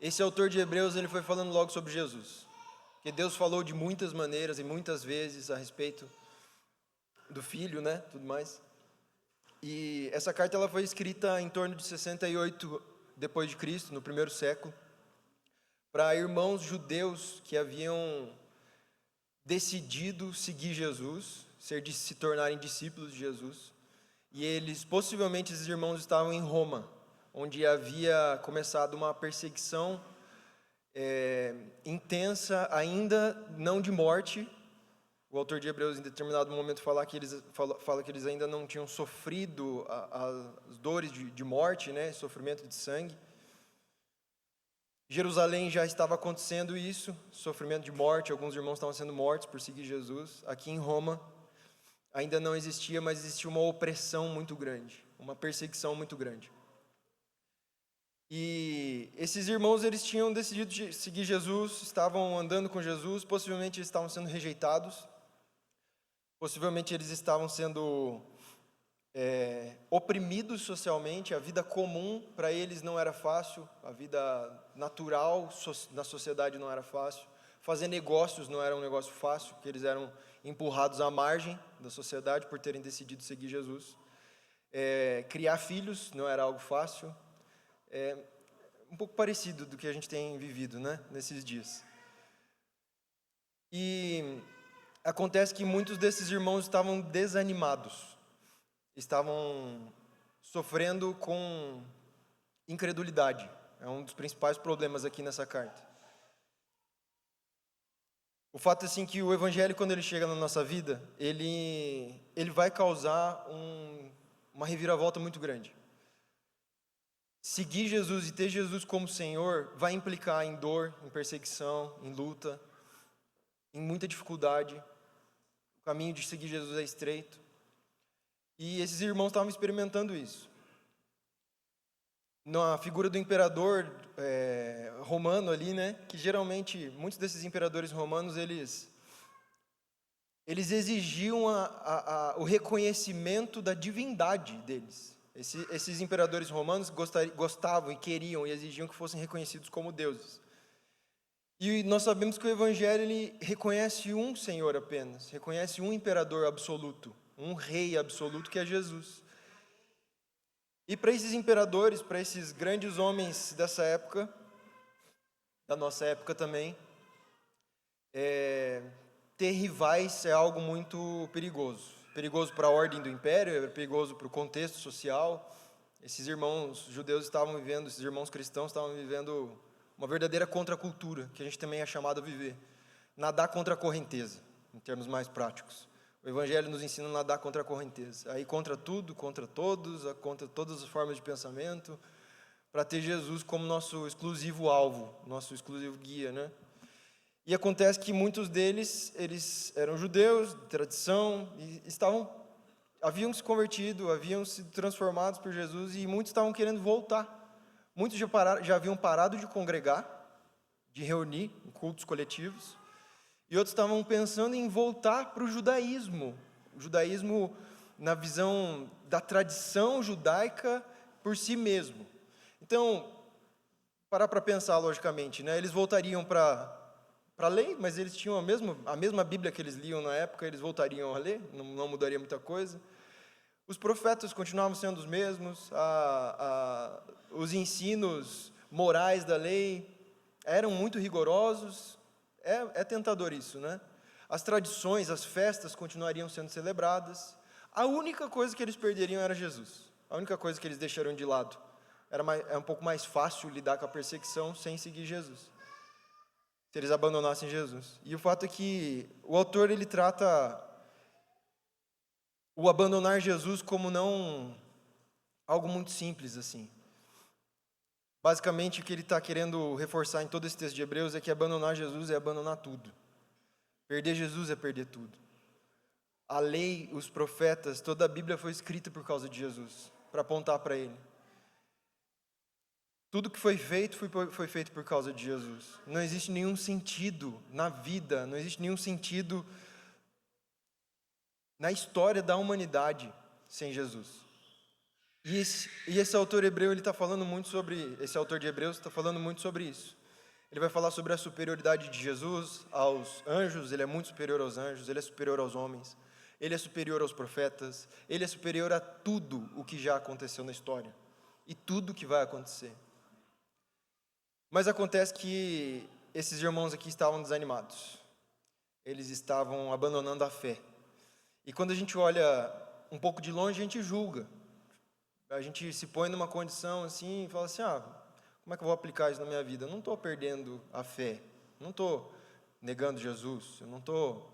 esse autor de Hebreus ele foi falando logo sobre Jesus. Porque Deus falou de muitas maneiras e muitas vezes a respeito do Filho, né, tudo mais. E essa carta ela foi escrita em torno de 68 depois de Cristo, no primeiro século, para irmãos judeus que haviam decidido seguir Jesus, se tornarem discípulos de Jesus. E eles, possivelmente, esses irmãos estavam em Roma, onde havia começado uma perseguição intensa, ainda não de morte. O autor de Hebreus, em determinado momento, fala que eles ainda não tinham sofrido as dores de morte, né, sofrimento de sangue. Jerusalém já estava acontecendo isso, sofrimento de morte, alguns irmãos estavam sendo mortos por seguir Jesus. Aqui em Roma ainda não existia, mas existia uma opressão muito grande, uma perseguição muito grande. E esses irmãos, eles tinham decidido seguir Jesus, estavam andando com Jesus, possivelmente eles estavam sendo rejeitados, possivelmente eles estavam sendo oprimidos socialmente, a vida comum para eles não era fácil, a vida natural na sociedade não era fácil, fazer negócios não era um negócio fácil, porque eles eram empurrados à margem da sociedade por terem decidido seguir Jesus. Criar filhos não era algo fácil, um pouco parecido do que a gente tem vivido, né, nesses dias. E acontece que muitos desses irmãos estavam desanimados, estavam sofrendo com incredulidade. É um dos principais problemas aqui nessa carta. O fato é assim que o evangelho, quando ele chega na nossa vida, ele vai causar uma reviravolta muito grande. Seguir Jesus e ter Jesus como Senhor vai implicar em dor, em perseguição, em luta, em muita dificuldade. O caminho de seguir Jesus é estreito. E esses irmãos estavam experimentando isso. Na figura do imperador romano ali, né, que geralmente, muitos desses imperadores romanos, eles exigiam o reconhecimento da divindade deles. Esses imperadores romanos gostavam e queriam e exigiam que fossem reconhecidos como deuses. E nós sabemos que o Evangelho ele reconhece um Senhor apenas, reconhece um imperador absoluto, um rei absoluto que é Jesus. E para esses imperadores, para esses grandes homens dessa época, da nossa época também, ter rivais é algo muito perigoso. Perigoso para a ordem do império, é perigoso para o contexto social. Esses irmãos judeus estavam vivendo, esses irmãos cristãos estavam vivendo uma verdadeira contracultura, que a gente também é chamado a viver. Nadar contra a correnteza, em termos mais práticos. O Evangelho nos ensina a nadar contra a correnteza. Aí contra tudo, contra todos, contra todas as formas de pensamento, para ter Jesus como nosso exclusivo alvo, nosso exclusivo guia, né? E acontece que muitos deles, eles eram judeus, de tradição, e haviam se convertido, haviam sido transformados por Jesus, e muitos estavam querendo voltar. Muitos já haviam parado de congregar, de reunir em cultos coletivos, e outros estavam pensando em voltar para o judaísmo na visão da tradição judaica por si mesmo. Então, parar para pensar logicamente, né? Eles voltariam para a lei, mas eles tinham a mesma Bíblia que eles liam na época, eles voltariam a ler, não mudaria muita coisa. Os profetas continuavam sendo os mesmos, os ensinos morais da lei eram muito rigorosos. É tentador isso, né? As tradições, as festas continuariam sendo celebradas. A única coisa que eles perderiam era Jesus. A única coisa que eles deixariam de lado. É um pouco mais fácil lidar com a perseguição sem seguir Jesus, se eles abandonassem Jesus. E o fato é que o autor ele trata o abandonar Jesus como não algo muito simples assim. Basicamente, o que ele está querendo reforçar em todo esse texto de Hebreus é que abandonar Jesus é abandonar tudo. Perder Jesus é perder tudo. A lei, os profetas, toda a Bíblia foi escrita por causa de Jesus, para apontar para Ele. Tudo que foi feito foi feito por causa de Jesus. Não existe nenhum sentido na vida, não existe nenhum sentido na história da humanidade sem Jesus. E esse autor hebreu, ele está falando muito sobre, esse autor de Hebreus está falando muito sobre isso. Ele vai falar sobre a superioridade de Jesus aos anjos, ele é muito superior aos anjos, ele é superior aos homens, ele é superior aos profetas, ele é superior a tudo o que já aconteceu na história e tudo o que vai acontecer. Mas acontece que esses irmãos aqui estavam desanimados, eles estavam abandonando a fé. E quando a gente olha um pouco de longe, a gente julga. A gente se põe numa condição assim e fala assim, como é que eu vou aplicar isso na minha vida? Eu não estou perdendo a fé, não estou negando Jesus, eu não estou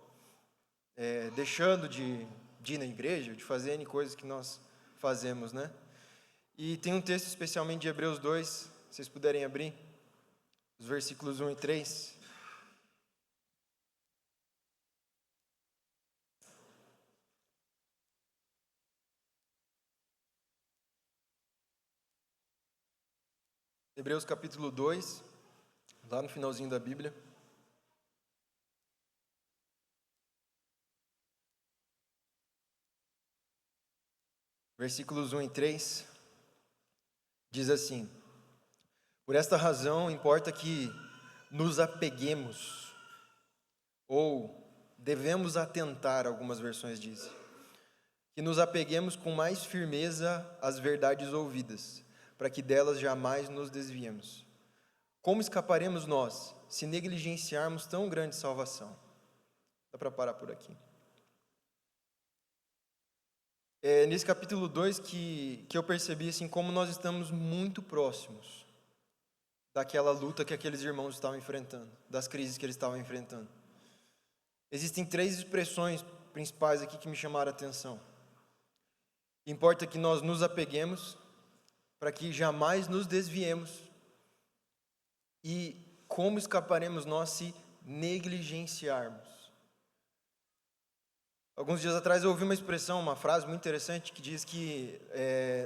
deixando de ir na igreja, de fazer N coisas que nós fazemos, né? E tem um texto especialmente de Hebreus 2, se vocês puderem abrir, os versículos 1 e 3. Hebreus capítulo 2, lá no finalzinho da Bíblia. Versículos 1 e 3, diz assim: Por esta razão importa que nos apeguemos, ou devemos atentar, algumas versões dizem, que nos apeguemos com mais firmeza às verdades ouvidas, para que delas jamais nos desviemos. Como escaparemos nós, se negligenciarmos tão grande salvação? Dá para parar por aqui. É nesse capítulo 2 que eu percebi assim, como nós estamos muito próximos daquela luta que aqueles irmãos estavam enfrentando, das crises que eles estavam enfrentando. Existem 3 expressões principais aqui que me chamaram a atenção. Importa que nós nos apeguemos, para que jamais nos desviemos, e como escaparemos nós se negligenciarmos. Alguns dias atrás eu ouvi uma expressão, uma frase muito interessante que diz que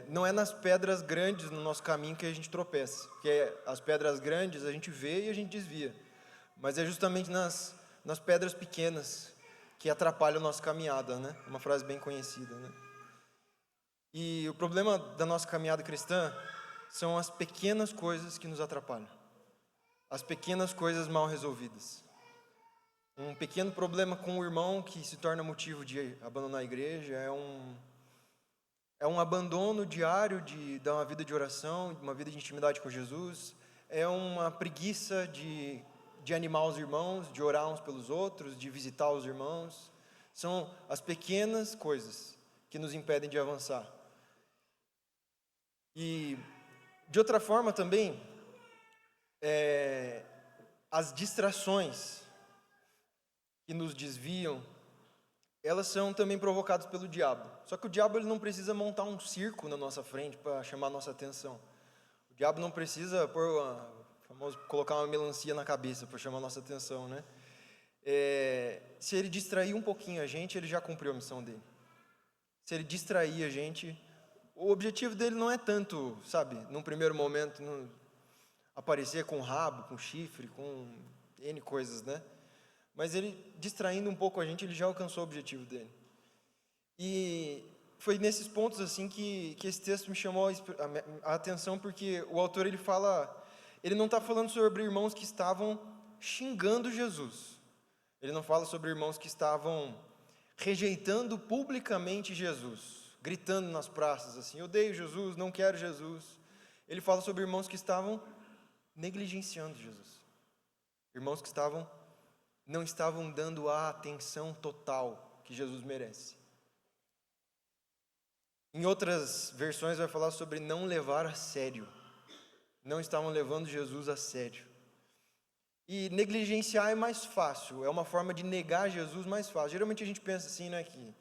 não é nas pedras grandes no nosso caminho que a gente tropeça, porque as pedras grandes a gente vê e a gente desvia, mas é justamente nas pedras pequenas que atrapalham a nossa caminhada, né? Uma frase bem conhecida, né? E o problema da nossa caminhada cristã são as pequenas coisas que nos atrapalham, as pequenas coisas mal resolvidas. Um pequeno problema com o irmão que se torna motivo de abandonar a igreja é um abandono diário de uma vida de oração, de uma vida de intimidade com Jesus, é uma preguiça de animar os irmãos, de orar uns pelos outros, de visitar os irmãos. São as pequenas coisas que nos impedem de avançar. E, de outra forma também, as distrações que nos desviam, elas são também provocadas pelo diabo. Só que o diabo ele não precisa montar um circo na nossa frente para chamar a nossa atenção. O diabo não precisa colocar uma melancia na cabeça para chamar a nossa atenção, né? Se ele distrair um pouquinho a gente, ele já cumpriu a missão dele. Se ele distrair a gente, o objetivo dele não é tanto, sabe, num primeiro momento, aparecer com rabo, com chifre, com N coisas, né? Mas ele, distraindo um pouco a gente, ele já alcançou o objetivo dele. E foi nesses pontos assim que esse texto me chamou a atenção, porque o autor ele não está falando sobre irmãos que estavam xingando Jesus. Ele não fala sobre irmãos que estavam rejeitando publicamente Jesus, gritando nas praças assim, eu odeio Jesus, não quero Jesus. Ele fala sobre irmãos que estavam negligenciando Jesus. Irmãos que não estavam dando a atenção total que Jesus merece. Em outras versões vai falar sobre não levar a sério. Não estavam levando Jesus a sério. E negligenciar é mais fácil, é uma forma de negar Jesus mais fácil. Geralmente a gente pensa assim, né, que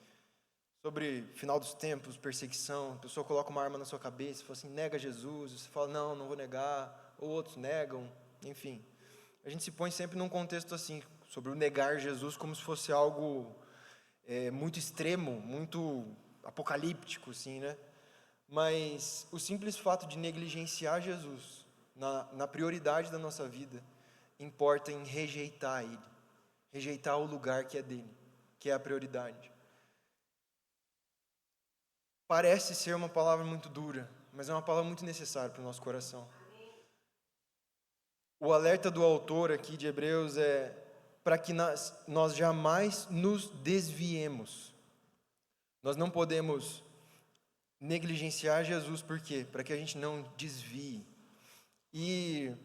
sobre final dos tempos, perseguição, a pessoa coloca uma arma na sua cabeça e fala assim, nega Jesus, você fala, não vou negar, ou outros negam, enfim. A gente se põe sempre num contexto assim, sobre o negar Jesus como se fosse algo muito extremo, muito apocalíptico, assim, né? Mas o simples fato de negligenciar Jesus na prioridade da nossa vida importa em rejeitar Ele, rejeitar o lugar que é dele, que é a prioridade. parece ser uma palavra muito dura, mas é uma palavra muito necessária para o nosso coração. O alerta do autor aqui de Hebreus é para que nós jamais nos desviemos. Nós não podemos negligenciar Jesus, por quê? Para que a gente não desvie. E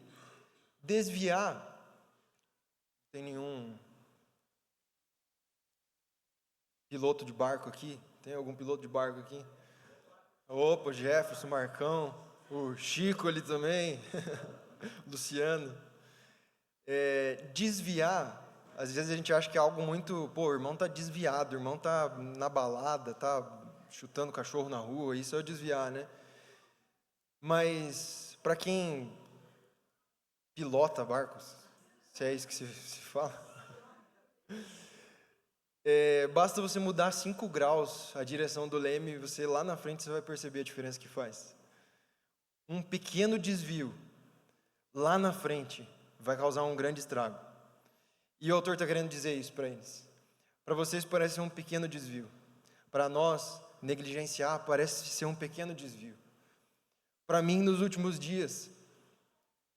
desviar, não tem nenhum piloto de barco aqui? Tem algum piloto de barco aqui? Opa, Jefferson, Marcão, o Chico ali também, Luciano. Desviar, às vezes a gente acha que é algo muito, o irmão tá desviado, o irmão tá na balada, tá chutando cachorro na rua, isso é o desviar, né? Mas para quem pilota barcos, se é isso que se fala, basta você mudar 5 graus a direção do leme e você lá na frente você vai perceber a diferença que faz. Um pequeno desvio lá na frente vai causar um grande estrago. E o autor está querendo dizer isso para eles. Para vocês parece ser um pequeno desvio. Para nós, negligenciar parece ser um pequeno desvio. Para mim, nos últimos dias,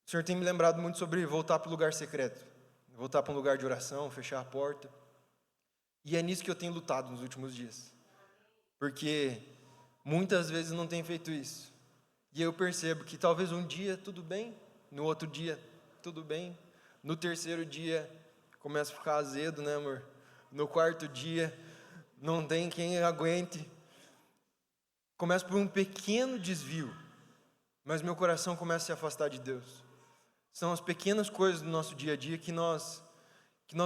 o Senhor tem me lembrado muito sobre voltar para o lugar secreto. Voltar para um lugar de oração, fechar a porta. E é nisso que eu tenho lutado nos últimos dias. Porque muitas vezes não tenho feito isso. E eu percebo que talvez um dia tudo bem, no outro dia tudo bem, no terceiro dia começa a ficar azedo, né, amor? No quarto dia não tem quem aguente. Começa por um pequeno desvio, mas meu coração começa a se afastar de Deus. São as pequenas coisas do nosso dia a dia que nós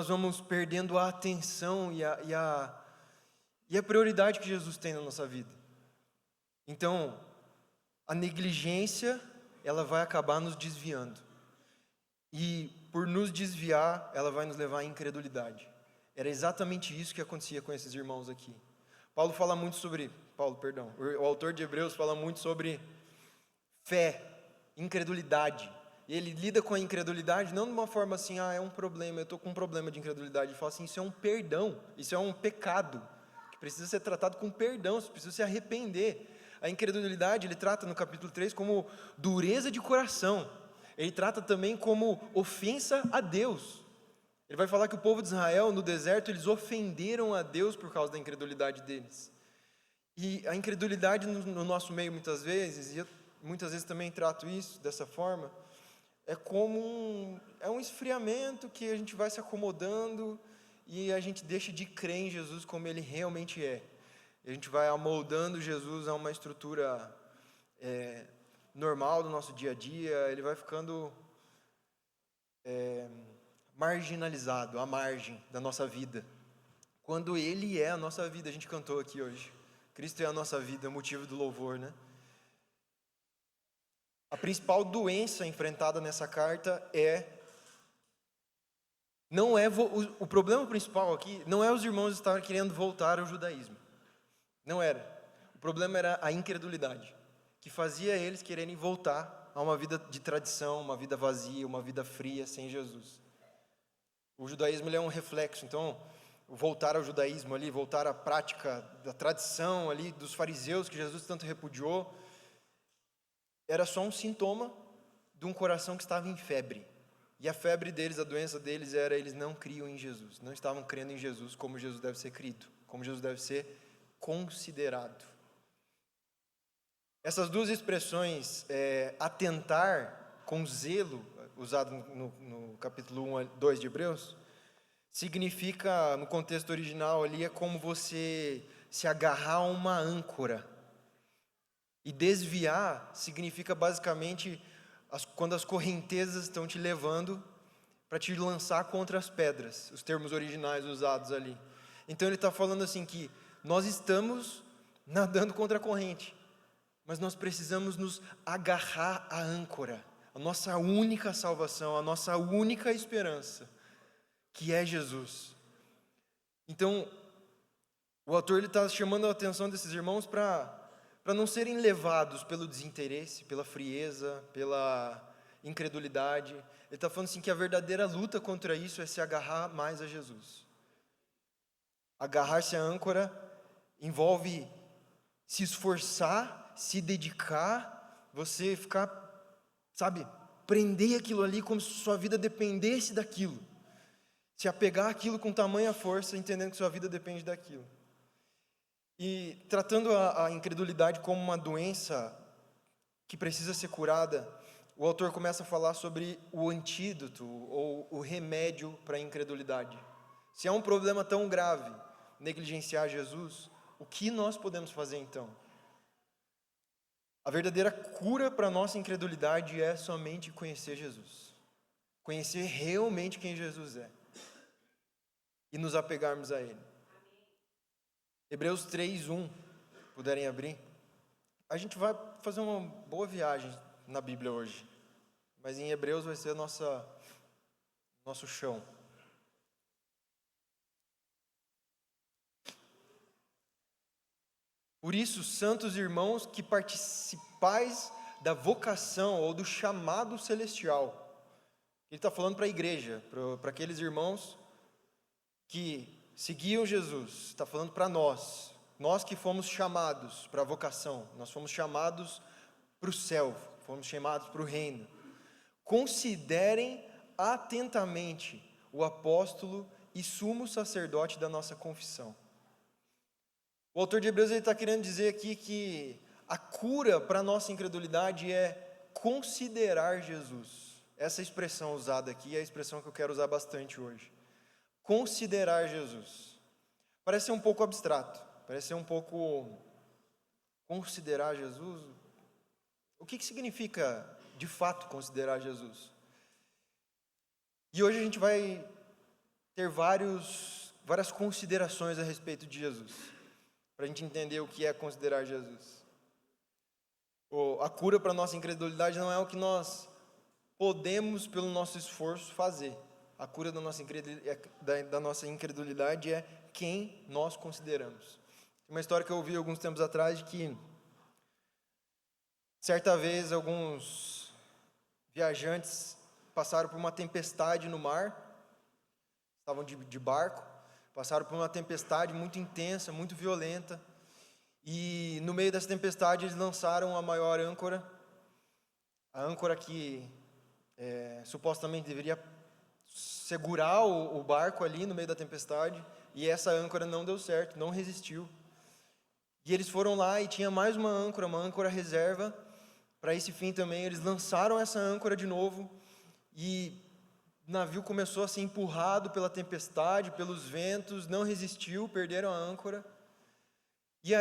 vamos perdendo a atenção e a prioridade que Jesus tem na nossa vida. Então, a negligência, ela vai acabar nos desviando. E por nos desviar, ela vai nos levar à incredulidade. Era exatamente isso que acontecia com esses irmãos aqui. O autor de Hebreus fala muito sobre fé, incredulidade. E ele lida com a incredulidade não de uma forma assim, é um problema, eu estou com um problema de incredulidade. Ele fala assim, isso é um perdão, isso é um pecado, que precisa ser tratado com perdão, você precisa se arrepender. A incredulidade, ele trata no capítulo 3 como dureza de coração. Ele trata também como ofensa a Deus. Ele vai falar que o povo de Israel, no deserto, eles ofenderam a Deus por causa da incredulidade deles. E a incredulidade no nosso meio, muitas vezes, e eu muitas vezes também trato isso dessa forma, é como um esfriamento que a gente vai se acomodando e a gente deixa de crer em Jesus como Ele realmente é. E a gente vai amoldando Jesus a uma estrutura normal do nosso dia a dia, ele vai ficando marginalizado, à margem da nossa vida. Quando Ele é a nossa vida, a gente cantou aqui hoje. Cristo é a nossa vida, é o motivo do louvor, né? A principal doença enfrentada nessa carta o problema principal aqui não é os irmãos estarem querendo voltar ao judaísmo. Não era. O problema era a incredulidade, que fazia eles quererem voltar a uma vida de tradição, uma vida vazia, uma vida fria, sem Jesus. O judaísmo ele é um reflexo, então, voltar ao judaísmo ali, voltar à prática da tradição ali, dos fariseus que Jesus tanto repudiou, era só um sintoma de um coração que estava em febre. E a febre deles, a doença deles era, eles não criam em Jesus, não estavam crendo em Jesus como Jesus deve ser crido, como Jesus deve ser considerado. Essas duas expressões, atentar com zelo, usado no capítulo 1 a 2 de Hebreus, significa, no contexto original ali, é como você se agarrar a uma âncora. E desviar significa basicamente quando as correntezas estão te levando para te lançar contra as pedras, os termos originais usados ali. Então ele está falando assim que nós estamos nadando contra a corrente, mas nós precisamos nos agarrar à âncora, a nossa única salvação, a nossa única esperança, que é Jesus. Então, o autor está chamando a atenção desses irmãos para não serem levados pelo desinteresse, pela frieza, pela incredulidade. Ele está falando assim que a verdadeira luta contra isso é se agarrar mais a Jesus. Agarrar-se à âncora envolve se esforçar, se dedicar, você ficar, sabe, prender aquilo ali como se sua vida dependesse daquilo. Se apegar àquilo com tamanha força, entendendo que sua vida depende daquilo. E tratando a incredulidade como uma doença que precisa ser curada, o autor começa a falar sobre o antídoto ou o remédio para a incredulidade. Se é um problema tão grave, negligenciar Jesus, o que nós podemos fazer então? A verdadeira cura para a nossa incredulidade é somente conhecer Jesus. Conhecer realmente quem Jesus é. E nos apegarmos a Ele. Hebreus 3:1, puderem abrir. A gente vai fazer uma boa viagem na Bíblia hoje. Mas em Hebreus vai ser nosso chão. Por isso, santos irmãos, que participais da vocação ou do chamado celestial. Ele está falando para a igreja, para aqueles irmãos que seguiam Jesus. Está falando para nós que fomos chamados para a vocação, nós fomos chamados para o céu, fomos chamados para o reino. Considerem atentamente o apóstolo e sumo sacerdote da nossa confissão. O autor de Hebreus está querendo dizer aqui que a cura para a nossa incredulidade é considerar Jesus. Essa expressão usada aqui é a expressão que eu quero usar bastante hoje. Considerar Jesus. Parece ser um pouco abstrato, parece ser um pouco... Considerar Jesus? O que significa, de fato, considerar Jesus? E hoje a gente vai ter várias considerações a respeito de Jesus, para a gente entender o que é considerar Jesus. A cura para a nossa incredulidade não é o que nós podemos, pelo nosso esforço, fazer. A cura da nossa incredulidade é quem nós consideramos. Tem uma história que eu ouvi alguns tempos atrás de que, certa vez, alguns viajantes passaram por uma tempestade no mar, estavam de barco, passaram por uma tempestade muito intensa, muito violenta, e no meio dessa tempestade eles lançaram a maior âncora, a âncora que supostamente deveria segurar o barco ali no meio da tempestade, e essa âncora não deu certo, não resistiu. E eles foram lá e tinha mais uma âncora reserva, para esse fim também. Eles lançaram essa âncora de novo, e o navio começou a ser empurrado pela tempestade, pelos ventos, não resistiu, perderam a âncora. E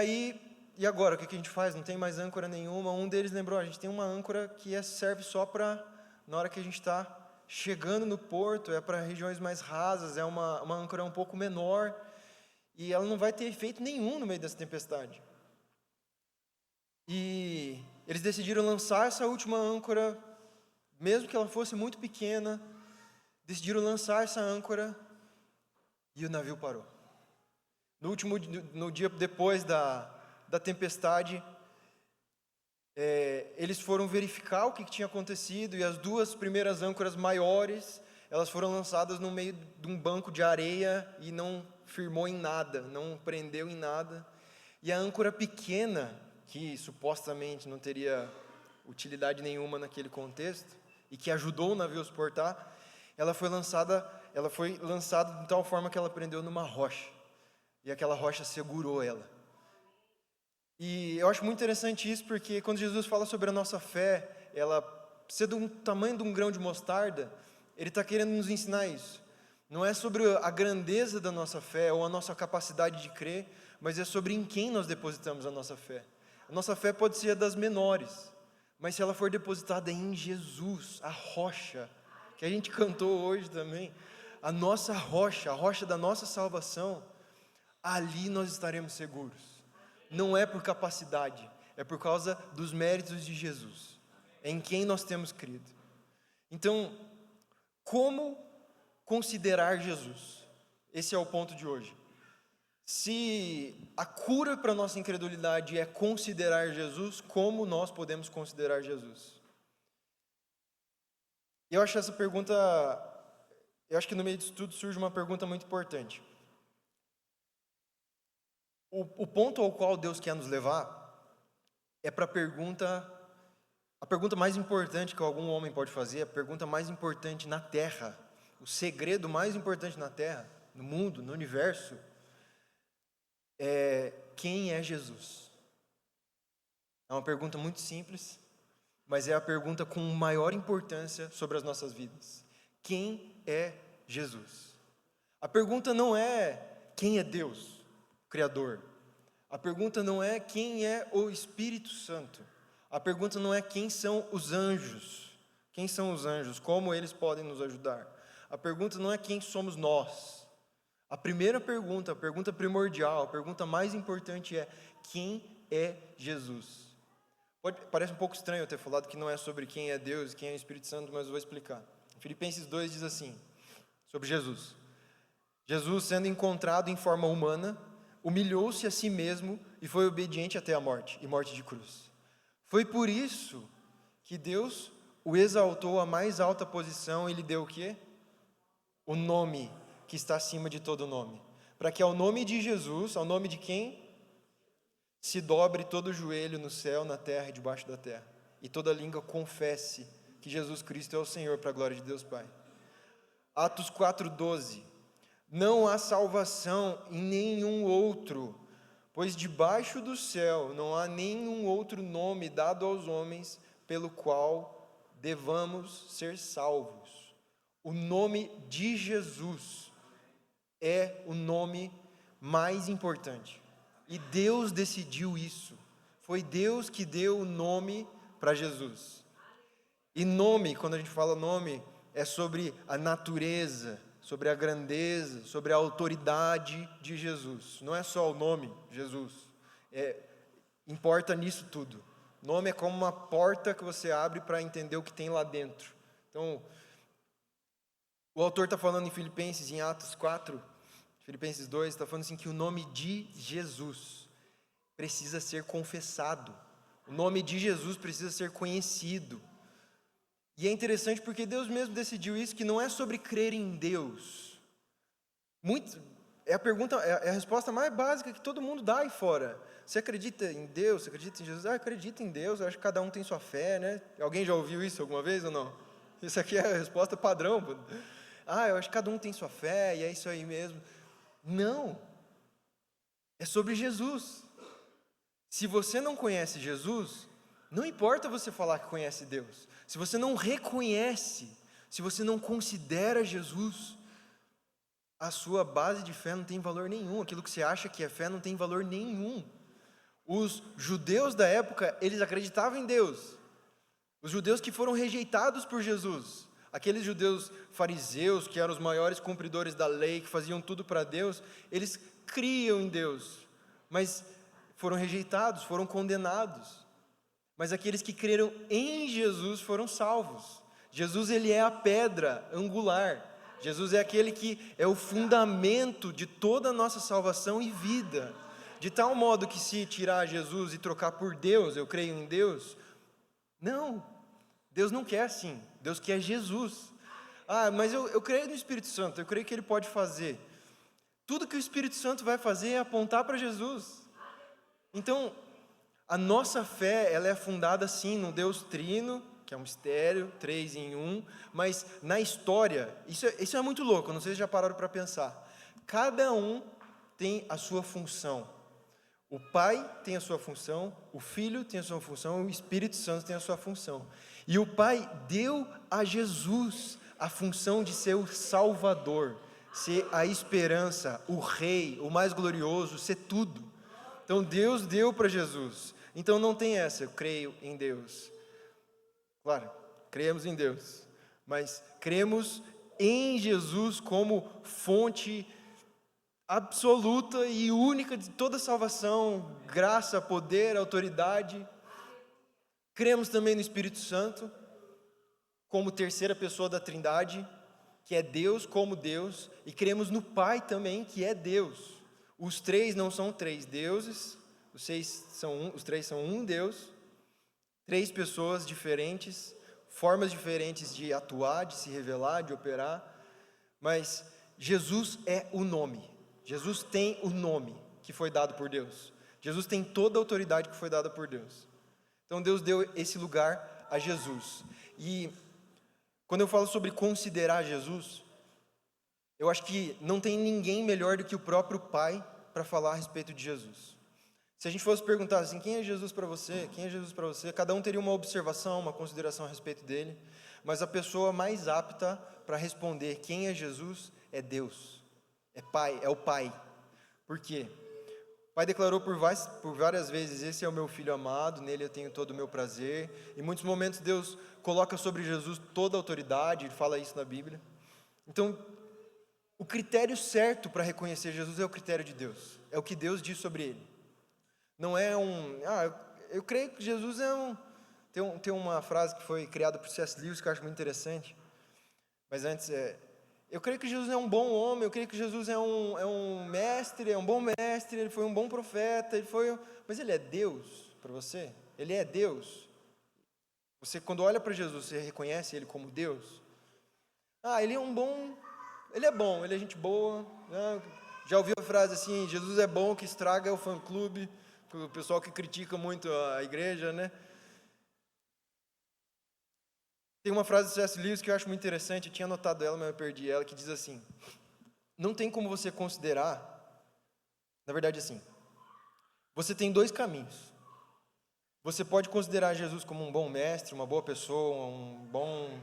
agora, o que a gente faz? Não tem mais âncora nenhuma. Um deles lembrou, a gente tem uma âncora que serve só para, na hora que a gente está chegando no porto, é para regiões mais rasas, é uma âncora um pouco menor, e ela não vai ter efeito nenhum no meio dessa tempestade. E eles decidiram lançar essa última âncora, mesmo que ela fosse muito pequena, decidiram lançar essa âncora, e o navio parou. No dia depois da tempestade, eles foram verificar o que tinha acontecido, e as duas primeiras âncoras maiores, elas foram lançadas no meio de um banco de areia e não firmou em nada, não prendeu em nada. E a âncora pequena, que supostamente não teria utilidade nenhuma naquele contexto, e que ajudou o navio a suportar, ela foi lançada de tal forma que ela prendeu numa rocha, e aquela rocha segurou ela. E eu acho muito interessante isso, porque quando Jesus fala sobre a nossa fé, ela ser do tamanho de um grão de mostarda, Ele está querendo nos ensinar isso. Não é sobre a grandeza da nossa fé, ou a nossa capacidade de crer, mas é sobre em quem nós depositamos a nossa fé. A nossa fé pode ser das menores, mas se ela for depositada em Jesus, a rocha, que a gente cantou hoje também, a nossa rocha, a rocha da nossa salvação, ali nós estaremos seguros. Não é por capacidade, é por causa dos méritos de Jesus, em quem nós temos crido. Então, como considerar Jesus? Esse é o ponto de hoje. Se a cura para a nossa incredulidade é considerar Jesus, como nós podemos considerar Jesus? Eu acho que no meio disso tudo surge uma pergunta muito importante. O ponto ao qual Deus quer nos levar é para a pergunta mais importante que algum homem pode fazer, a pergunta mais importante na Terra, o segredo mais importante na Terra, no mundo, no universo, é: quem é Jesus? É uma pergunta muito simples, mas é a pergunta com maior importância sobre as nossas vidas. Quem é Jesus? A pergunta não é quem é Deus, o Criador. A pergunta não é quem é o Espírito Santo. A pergunta não é quem são os anjos. Quem são os anjos? Como eles podem nos ajudar? A pergunta não é quem somos nós. A primeira pergunta, a pergunta primordial, a pergunta mais importante é: quem é Jesus? Parece um pouco estranho eu ter falado que não é sobre quem é Deus, quem é o Espírito Santo, mas eu vou explicar. Filipenses 2 diz assim, sobre Jesus: Jesus, sendo encontrado em forma humana, humilhou-se a si mesmo e foi obediente até a morte, e morte de cruz. Foi por isso que Deus o exaltou à mais alta posição e lhe deu o quê? O nome que está acima de todo nome. Para que ao nome de Jesus, ao nome de quem? Se dobre todo o joelho no céu, na terra e debaixo da terra. E toda língua confesse que Jesus Cristo é o Senhor, para a glória de Deus Pai. Atos 4:12. Não há salvação em nenhum outro, pois debaixo do céu não há nenhum outro nome dado aos homens pelo qual devamos ser salvos. O nome de Jesus é o nome mais importante. E Deus decidiu isso. Foi Deus que deu o nome para Jesus. E nome, quando a gente fala nome, é sobre a natureza, sobre a grandeza, sobre a autoridade de Jesus. Não é só o nome, Jesus. Importa nisso tudo. Nome é como uma porta que você abre para entender o que tem lá dentro. Então, o autor está falando em Filipenses, em Atos 4, Filipenses 2, está falando assim que o nome de Jesus precisa ser confessado. O nome de Jesus precisa ser conhecido. E é interessante porque Deus mesmo decidiu isso, que não é sobre crer em Deus. É a resposta mais básica que todo mundo dá aí fora. Você acredita em Deus? Você acredita em Jesus? Acredita em Deus, eu acho que cada um tem sua fé, né? Alguém já ouviu isso alguma vez ou não? Isso aqui é a resposta padrão. Eu acho que cada um tem sua fé e é isso aí mesmo. Não. É sobre Jesus. Se você não conhece Jesus, não importa você falar que conhece Deus. Se você não reconhece, se você não considera Jesus, a sua base de fé não tem valor nenhum. Aquilo que você acha que é fé não tem valor nenhum. Os judeus da época, eles acreditavam em Deus. Os judeus que foram rejeitados por Jesus, aqueles judeus fariseus, que eram os maiores cumpridores da lei, que faziam tudo para Deus, eles criam em Deus, mas foram rejeitados, foram condenados. Mas aqueles que creram em Jesus foram salvos. Jesus, ele é a pedra angular. Jesus é aquele que é o fundamento de toda a nossa salvação e vida. De tal modo que se tirar Jesus e trocar por Deus, eu creio em Deus, não, Deus não quer assim. Deus quer Jesus. Mas eu creio no Espírito Santo, eu creio que Ele pode fazer. Tudo que o Espírito Santo vai fazer é apontar para Jesus. Então, a nossa fé, ela é fundada sim no Deus Trino, que é um mistério, 3 em 1, mas na história, isso é muito louco, não sei se já pararam para pensar. Cada um tem a sua função. O Pai tem a sua função, o Filho tem a sua função, o Espírito Santo tem a sua função. E o Pai deu a Jesus a função de ser o Salvador, ser a esperança, o Rei, o mais glorioso, ser tudo. Então Deus deu para Jesus. Então não tem essa, eu creio em Deus. Claro, cremos em Deus, mas cremos em Jesus como fonte absoluta e única de toda salvação, graça, poder, autoridade. Cremos também no Espírito Santo, como terceira pessoa da Trindade, que é Deus como Deus, e cremos no Pai também, que é Deus. Os três não são três deuses, os três são um Deus, três pessoas diferentes, formas diferentes de atuar, de se revelar, de operar, mas Jesus é o nome. Jesus tem o nome. que foi dado por Deus. Jesus tem toda a autoridade que foi dada por Deus. Então Deus deu esse lugar a Jesus. E quando eu falo sobre considerar Jesus, eu acho que não tem ninguém melhor do que o próprio Pai para falar a respeito de Jesus. Se a gente fosse perguntar assim, quem é Jesus para você? Quem é Jesus para você? Cada um teria uma observação, uma consideração a respeito dele, mas a pessoa mais apta para responder quem é Jesus é Deus. É Pai, é o Pai. Por quê? O Pai declarou por várias vezes, esse é o meu Filho amado, nele eu tenho todo o meu prazer. Em muitos momentos Deus coloca sobre Jesus toda a autoridade, ele fala isso na Bíblia. Então, o critério certo para reconhecer Jesus é o critério de Deus. É o que Deus diz sobre ele. Não é eu creio que Jesus é tem uma frase que foi criada por C.S. Lewis que eu acho muito interessante. Mas antes eu creio que Jesus é um bom homem, eu creio que Jesus é um mestre, é um bom mestre, ele foi um bom profeta, mas ele é Deus para você? Ele é Deus? Você, quando olha para Jesus, você reconhece ele como Deus? Ele é bom, ele é gente boa, né? Já ouviu a frase assim, Jesus é bom, que estraga o fã-clube, o pessoal que critica muito a igreja, né? Tem uma frase do C.S. Lewis que eu acho muito interessante, eu tinha anotado ela, mas eu perdi ela, que diz assim: não tem como você considerar, na verdade assim, você tem dois caminhos. Você pode considerar Jesus como um bom mestre, uma boa pessoa, um bom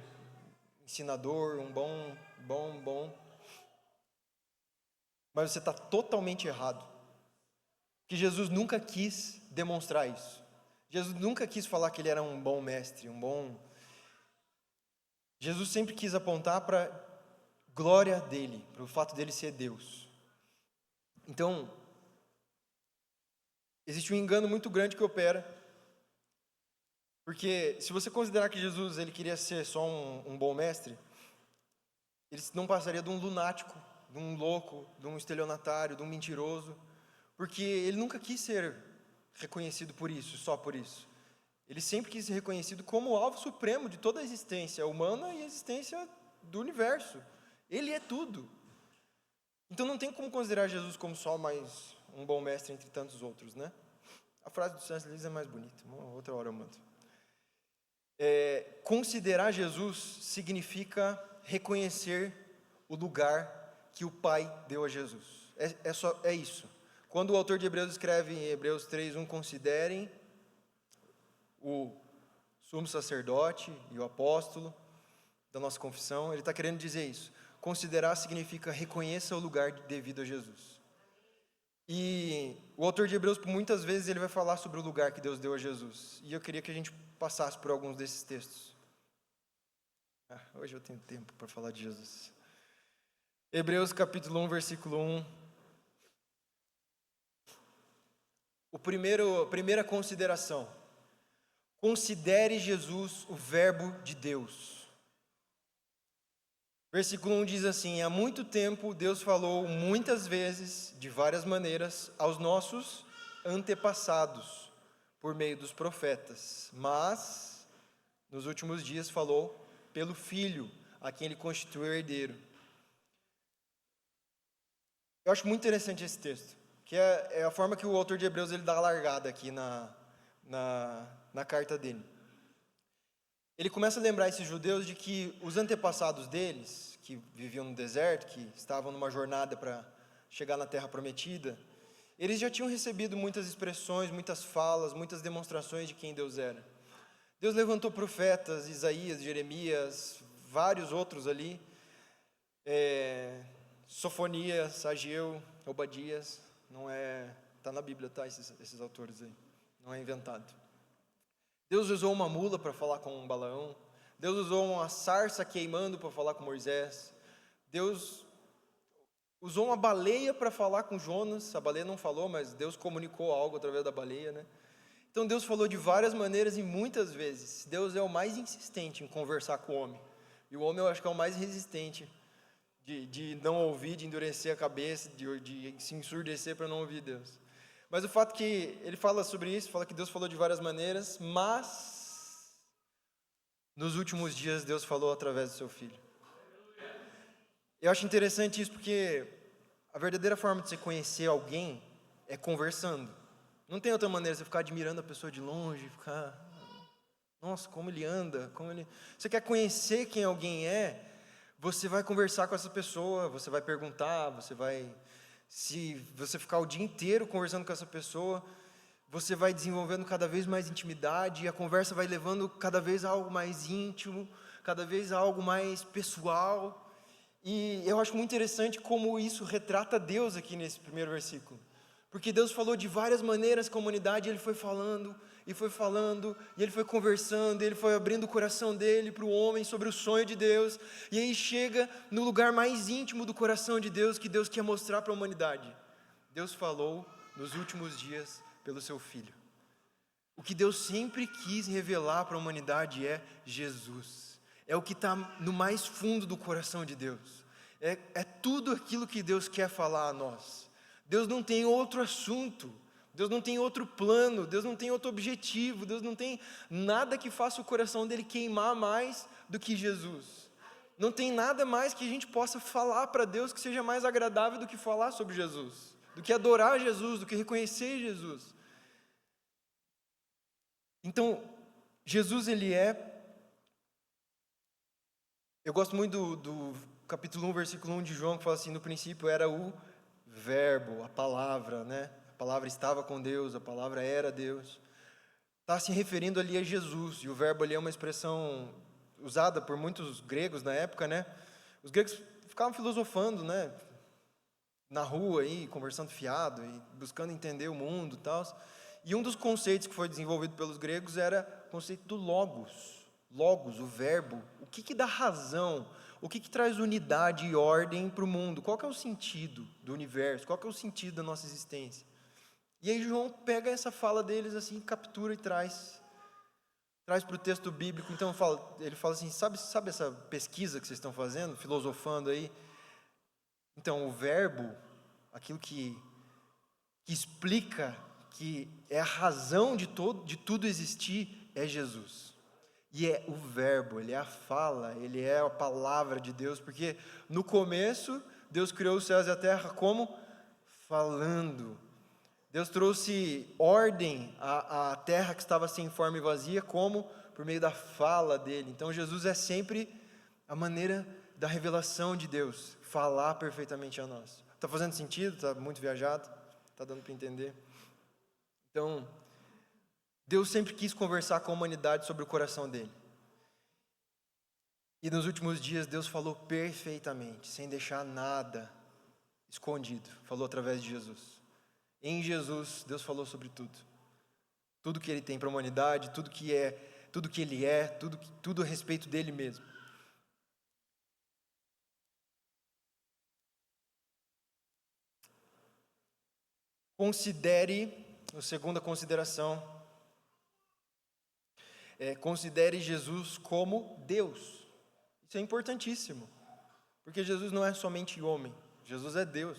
ensinador, um bom, mas você está totalmente errado. Que Jesus nunca quis demonstrar isso. Jesus nunca quis falar que ele era um bom mestre, Jesus sempre quis apontar para a glória dele, para o fato dele ser Deus. Então, existe um engano muito grande que opera, porque se você considerar que Jesus ele queria ser só um bom mestre, ele não passaria de um lunático, de um louco, de um estelionatário, de um mentiroso, porque ele nunca quis ser reconhecido por isso, só por isso. Ele sempre quis ser reconhecido como o alvo supremo de toda a existência humana e a existência do universo. Ele é tudo. Então não tem como considerar Jesus como só mais um bom mestre entre tantos outros, né? A frase do C.S. Lewis é mais bonita, uma outra hora eu mando. Considerar Jesus significa reconhecer o lugar que o Pai deu a Jesus. É isso. Quando o autor de Hebreus escreve em Hebreus 3:1, considerem o sumo sacerdote e o apóstolo da nossa confissão, ele está querendo dizer isso. Considerar significa reconheça o lugar devido a Jesus. E o autor de Hebreus, muitas vezes, ele vai falar sobre o lugar que Deus deu a Jesus. E eu queria que a gente passasse por alguns desses textos. Hoje eu tenho tempo para falar de Jesus. Hebreus capítulo 1, versículo 1. A primeira consideração. Considere Jesus o verbo de Deus. Versículo 1 diz assim: há muito tempo Deus falou muitas vezes, de várias maneiras, aos nossos antepassados, por meio dos profetas, mas nos últimos dias falou pelo Filho, a quem ele constituiu herdeiro. Eu acho muito interessante esse texto, que é a forma que o autor de Hebreus ele dá a largada aqui na carta dele. Ele começa a lembrar esses judeus de que os antepassados deles, que viviam no deserto, que estavam numa jornada para chegar na terra prometida, eles já tinham recebido muitas expressões, muitas falas, muitas demonstrações de quem Deus era. Deus levantou profetas, Isaías, Jeremias, vários outros ali, Sofonias, Ageu, Obadias, está na Bíblia, tá, esses autores aí, não é inventado. Deus usou uma mula para falar com Balaão. Deus usou uma sarça queimando para falar com Moisés. Deus usou uma baleia para falar com Jonas. A baleia não falou, mas Deus comunicou algo através da baleia, né? Então Deus falou de várias maneiras e muitas vezes. Deus é o mais insistente em conversar com o homem. E o homem eu acho que é o mais resistente de não ouvir, de endurecer a cabeça, de se ensurdecer para não ouvir Deus. Mas o fato que ele fala sobre isso, fala que Deus falou de várias maneiras, mas nos últimos dias Deus falou através do seu Filho. Eu acho interessante isso porque a verdadeira forma de você conhecer alguém é conversando. Não tem outra maneira, você ficar admirando a pessoa de longe, ficar, nossa, como ele anda, como ele... Você quer conhecer quem alguém é, você vai conversar com essa pessoa, você vai perguntar, se você ficar o dia inteiro conversando com essa pessoa, você vai desenvolvendo cada vez mais intimidade, e a conversa vai levando cada vez a algo mais íntimo, cada vez a algo mais pessoal. E eu acho muito interessante como isso retrata Deus aqui nesse primeiro versículo. Porque Deus falou de várias maneiras com a humanidade, Ele foi falando, e Ele foi conversando, Ele foi abrindo o coração dele para o homem sobre o sonho de Deus, e aí chega no lugar mais íntimo do coração de Deus, que Deus quer mostrar para a humanidade. Deus falou nos últimos dias pelo seu Filho. O que Deus sempre quis revelar para a humanidade é Jesus. É o que está no mais fundo do coração de Deus. É tudo aquilo que Deus quer falar a nós. Deus não tem outro assunto, Deus não tem outro plano, Deus não tem outro objetivo, Deus não tem nada que faça o coração dele queimar mais do que Jesus. Não tem nada mais que a gente possa falar para Deus que seja mais agradável do que falar sobre Jesus, do que adorar Jesus, do que reconhecer Jesus. Então, Jesus, eu gosto muito do capítulo 1, versículo 1 de João, que fala assim, no princípio era o Verbo, a palavra, né? A palavra estava com Deus, a palavra era Deus. Está se referindo ali a Jesus, e o verbo ali é uma expressão usada por muitos gregos na época, né? Os gregos ficavam filosofando, né? Na rua aí, conversando fiado, e buscando entender o mundo e tal. E um dos conceitos que foi desenvolvido pelos gregos era o conceito do logos. Logos, o verbo. O que dá razão? O que traz unidade e ordem para o mundo? Qual que é o sentido do universo? Qual que é o sentido da nossa existência? E aí João pega essa fala deles assim, captura e traz para o texto bíblico. Então ele fala assim, sabe essa pesquisa que vocês estão fazendo, filosofando aí? Então o verbo, aquilo que explica, que é a razão de tudo existir, é Jesus. E é o verbo, ele é a fala, ele é a palavra de Deus, porque no começo Deus criou os céus e a terra como? Falando. Deus trouxe ordem à terra que estava sem forma e vazia, como? Por meio da fala dele. Então Jesus é sempre a maneira da revelação de Deus, falar perfeitamente a nós. Está fazendo sentido? Está muito viajado? Está dando para entender? Então, Deus sempre quis conversar com a humanidade sobre o coração dele. E nos últimos dias Deus falou perfeitamente, sem deixar nada escondido. Falou através de Jesus. Em Jesus, Deus falou sobre tudo. Tudo que Ele tem para a humanidade, tudo que Ele é, tudo a respeito dele mesmo. Considere, a segunda consideração, considere Jesus como Deus. Isso é importantíssimo, porque Jesus não é somente homem, Jesus é Deus.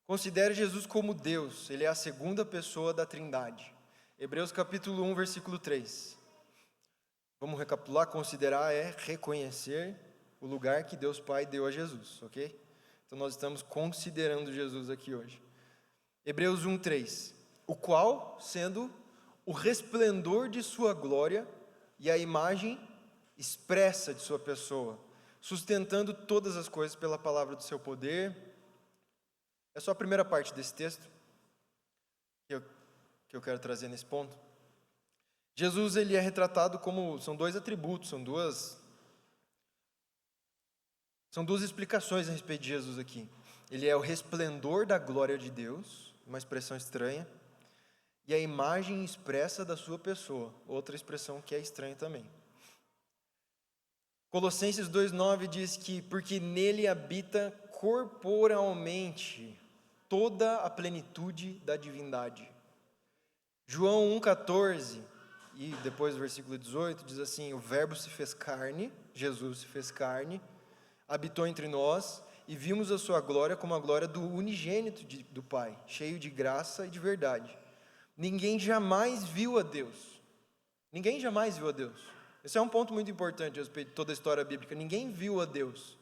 Considere Jesus como Deus, Ele é a segunda pessoa da Trindade. Hebreus capítulo 1, versículo 3. Vamos recapitular, considerar é reconhecer o lugar que Deus Pai deu a Jesus, ok? Então nós estamos considerando Jesus aqui hoje. Hebreus 1, 3. O qual, sendo o resplendor de sua glória e a imagem expressa de sua pessoa, sustentando todas as coisas pela palavra do seu poder. É só a primeira parte desse texto que eu quero trazer nesse ponto. Jesus, ele é retratado como, são dois atributos, são duas explicações a respeito de Jesus aqui. Ele é o resplendor da glória de Deus, uma expressão estranha, e a imagem expressa da sua pessoa, outra expressão que é estranha também. Colossenses 2,9 diz que, porque nele habita corporalmente toda a plenitude da divindade. João 1,14 e depois o versículo 18 diz assim, o verbo se fez carne, Jesus se fez carne, habitou entre nós e vimos a sua glória como a glória do unigênito do Pai, cheio de graça e de verdade. Ninguém jamais viu a Deus. Ninguém jamais viu a Deus. Esse é um ponto muito importante a respeito de toda a história bíblica. Ninguém viu a Deus,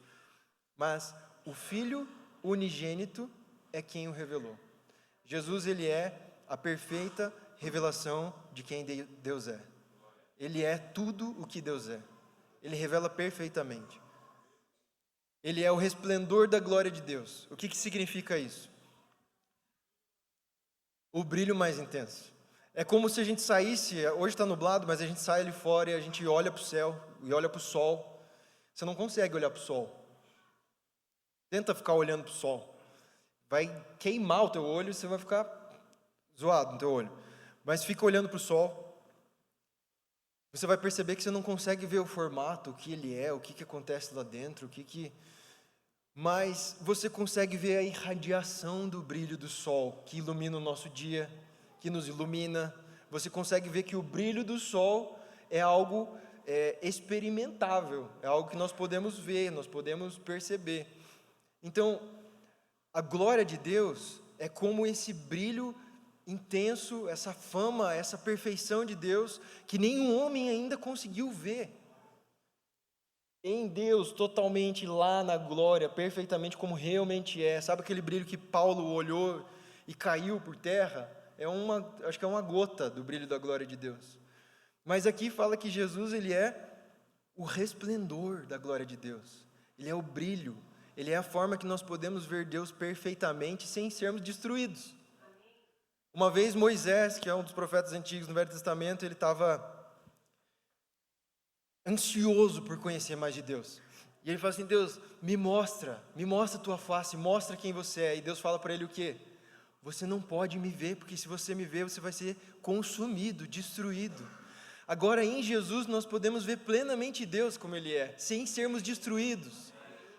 mas o Filho unigênito é quem o revelou. Jesus, ele é a perfeita revelação de quem Deus é. Ele é tudo o que Deus é. Ele revela perfeitamente. Ele é o resplendor da glória de Deus. O que significa isso? O brilho mais intenso. É como se a gente saísse, hoje está nublado, mas a gente sai ali fora e a gente olha para o céu e olha para o sol. Você não consegue olhar para o sol. Tenta ficar olhando para o sol. Vai queimar o teu olho e você vai ficar zoado no teu olho. Mas fica olhando para o sol. Você vai perceber que você não consegue ver o formato, o que ele é, o que acontece lá dentro, mas você consegue ver a irradiação do brilho do sol, que ilumina o nosso dia, que nos ilumina. Você consegue ver que o brilho do sol é algo experimentável, é algo que nós podemos ver, nós podemos perceber. Então, a glória de Deus é como esse brilho intenso, essa fama, essa perfeição de Deus, que nenhum homem ainda conseguiu ver. Em Deus, totalmente lá na glória, perfeitamente como realmente é. Sabe aquele brilho que Paulo olhou e caiu por terra? Acho que é uma gota do brilho da glória de Deus. Mas aqui fala que Jesus, ele é o resplendor da glória de Deus. Ele é o brilho, ele é a forma que nós podemos ver Deus perfeitamente sem sermos destruídos. Uma vez Moisés, que é um dos profetas antigos no Velho Testamento, ele estava ansioso por conhecer mais de Deus. E ele fala assim: Deus, me mostra a tua face, mostra quem você é. E Deus fala para ele o quê? Você não pode me ver, porque se você me ver, você vai ser consumido, destruído. Agora em Jesus nós podemos ver plenamente Deus como Ele é, sem sermos destruídos.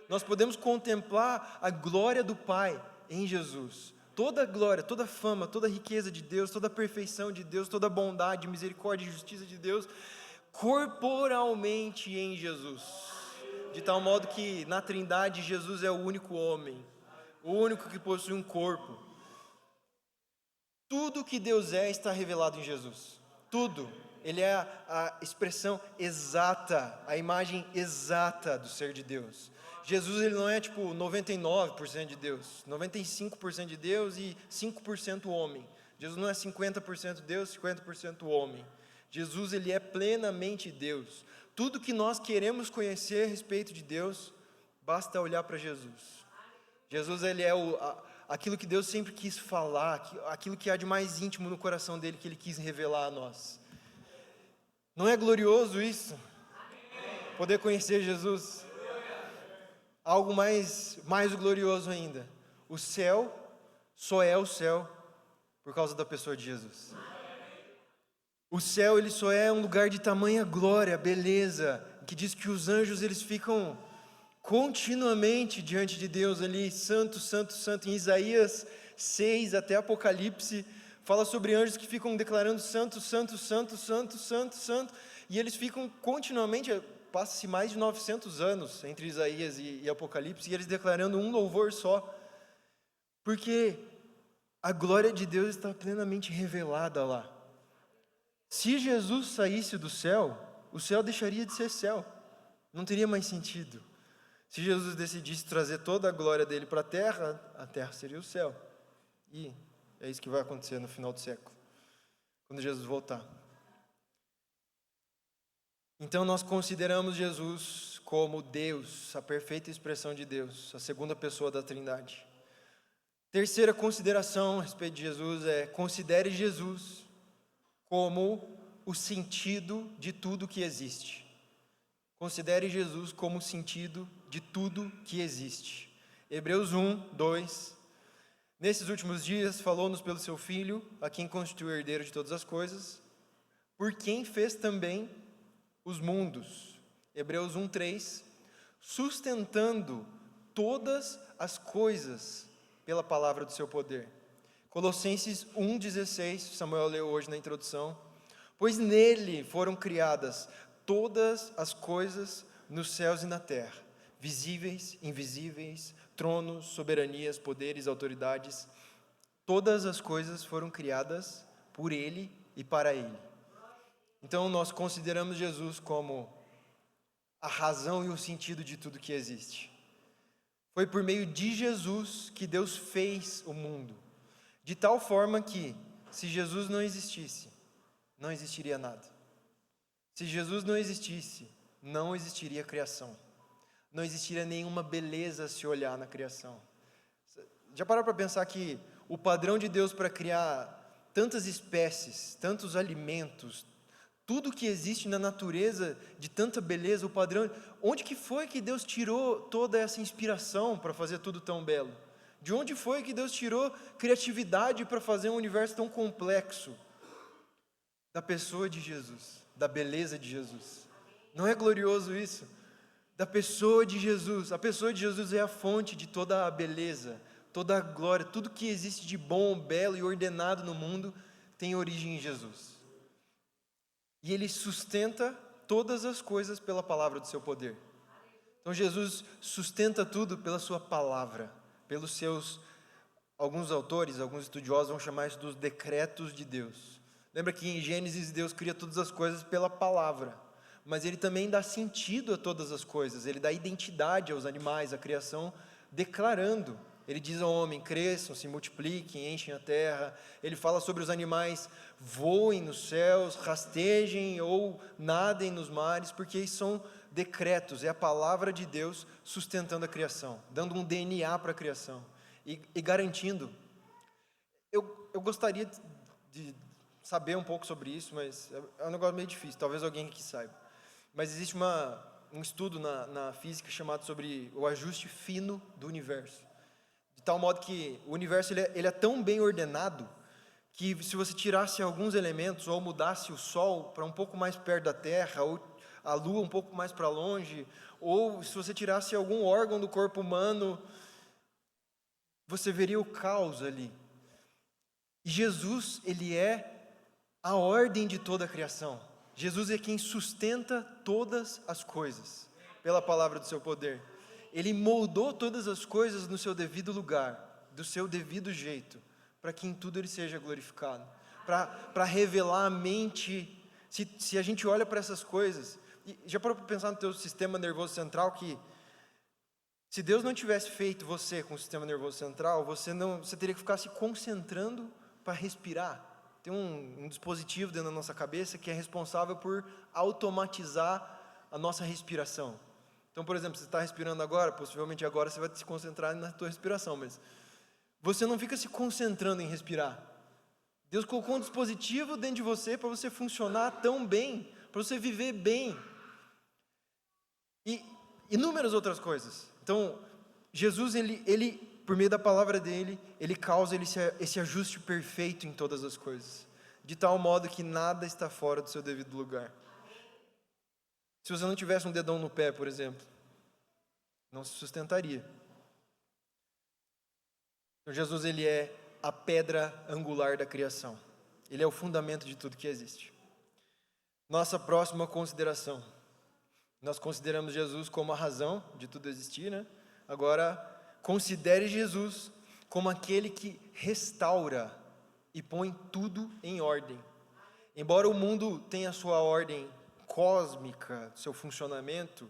Nós podemos contemplar a glória do Pai em Jesus. Toda a glória, toda a fama, toda a riqueza de Deus, toda a perfeição de Deus, toda a bondade, misericórdia e justiça de Deus, corporalmente em Jesus. De tal modo que na Trindade Jesus é o único homem, o único que possui um corpo. Tudo que Deus é está revelado em Jesus. Tudo. Ele é a expressão exata, a imagem exata do ser de Deus. Jesus, ele não é tipo 99% de Deus, 95% de Deus e 5% homem. Jesus não é 50% Deus, 50% homem. Jesus, ele é plenamente Deus. Tudo que nós queremos conhecer a respeito de Deus, basta olhar para Jesus. Jesus, ele é aquilo que Deus sempre quis falar, aquilo que há de mais íntimo no coração dele, que ele quis revelar a nós. Não é glorioso isso? Poder conhecer Jesus? Algo mais glorioso ainda. O céu só é o céu por causa da pessoa de Jesus. O céu, ele só é um lugar de tamanha glória, beleza, que diz que os anjos, eles ficam continuamente diante de Deus ali, santo, santo, santo. Em Isaías 6 até Apocalipse, fala sobre anjos que ficam declarando santo, santo, santo, santo, santo, santo, e eles ficam continuamente, passa-se mais de 900 anos entre Isaías e Apocalipse, e eles declarando um louvor só, porque a glória de Deus está plenamente revelada lá. Se Jesus saísse do céu, o céu deixaria de ser céu, não teria mais sentido. Se Jesus decidisse trazer toda a glória dele para a terra seria o céu. E é isso que vai acontecer no final do século, quando Jesus voltar. Então nós consideramos Jesus como Deus, a perfeita expressão de Deus, a segunda pessoa da Trindade. Terceira consideração a respeito de Jesus é: considere Jesus como o sentido de tudo que existe. Considere Jesus como o sentido de tudo que existe. Hebreus 1, 2. Nesses últimos dias, falou-nos pelo seu Filho, a quem constituiu o herdeiro de todas as coisas, por quem fez também os mundos. Hebreus 1, 3. Sustentando todas as coisas pela palavra do seu poder. Colossenses 1, 16, Samuel leu hoje na introdução. Pois nele foram criadas todas as coisas nos céus e na terra, visíveis, invisíveis, tronos, soberanias, poderes, autoridades. Todas as coisas foram criadas por Ele e para Ele. Então nós consideramos Jesus como a razão e o sentido de tudo que existe. Foi por meio de Jesus que Deus fez o mundo. De tal forma que, se Jesus não existisse, não existiria nada. Se Jesus não existisse, não existiria criação. Não existiria nenhuma beleza a se olhar na criação. Já parou para pensar que o padrão de Deus para criar tantas espécies, tantos alimentos, tudo que existe na natureza de tanta beleza, o padrão, onde que foi que Deus tirou toda essa inspiração para fazer tudo tão belo? De onde foi que Deus tirou criatividade para fazer um universo tão complexo? Da pessoa de Jesus, da beleza de Jesus. Não é glorioso isso? Da pessoa de Jesus. A pessoa de Jesus é a fonte de toda a beleza, toda a glória, tudo que existe de bom, belo e ordenado no mundo tem origem em Jesus. E Ele sustenta todas as coisas pela palavra do seu poder. Então Jesus sustenta tudo pela sua palavra, pelos seus, alguns autores, alguns estudiosos vão chamar isso dos decretos de Deus. Lembra que em Gênesis Deus cria todas as coisas pela palavra, mas Ele também dá sentido a todas as coisas, Ele dá identidade aos animais, à criação, declarando. Ele diz ao homem, cresçam, se multipliquem, enchem a terra. Ele fala sobre os animais, voem nos céus, rastejem ou nadem nos mares, porque isso são decretos, é a palavra de Deus sustentando a criação, dando um DNA para a criação e garantindo. Eu gostaria de saber um pouco sobre isso, mas é um negócio meio difícil, talvez alguém aqui saiba. Mas existe um estudo na física chamado sobre o ajuste fino do universo. De tal modo que o universo ele é tão bem ordenado que se você tirasse alguns elementos ou mudasse o Sol para um pouco mais perto da Terra, ou a Lua um pouco mais para longe, ou se você tirasse algum órgão do corpo humano, você veria o caos ali. E Jesus, Ele é a ordem de toda a criação. Jesus é quem sustenta todas as coisas pela palavra do seu poder. Ele moldou todas as coisas no seu devido lugar, do seu devido jeito, para que em tudo Ele seja glorificado, para revelar a mente. Se a gente olha para essas coisas, e já parou para pensar no teu sistema nervoso central, que se Deus não tivesse feito você com o sistema nervoso central, você teria que ficar se concentrando para respirar. Tem um dispositivo dentro da nossa cabeça que é responsável por automatizar a nossa respiração. Então, por exemplo, você está respirando agora, possivelmente agora você vai se concentrar na tua respiração, mas você não fica se concentrando em respirar. Deus colocou um dispositivo dentro de você para você funcionar tão bem, para você viver bem. E inúmeras outras coisas. Então, Jesus, ele por meio da palavra dele, ele causa esse ajuste perfeito em todas as coisas, de tal modo que nada está fora do seu devido lugar. Se você não tivesse um dedão no pé, por exemplo, não se sustentaria. Então, Jesus, ele é a pedra angular da criação. Ele é o fundamento de tudo que existe. Nossa próxima consideração. Nós consideramos Jesus como a razão de tudo existir, né? Agora, considere Jesus como aquele que restaura e põe tudo em ordem. Embora o mundo tenha sua ordem cósmica, seu funcionamento,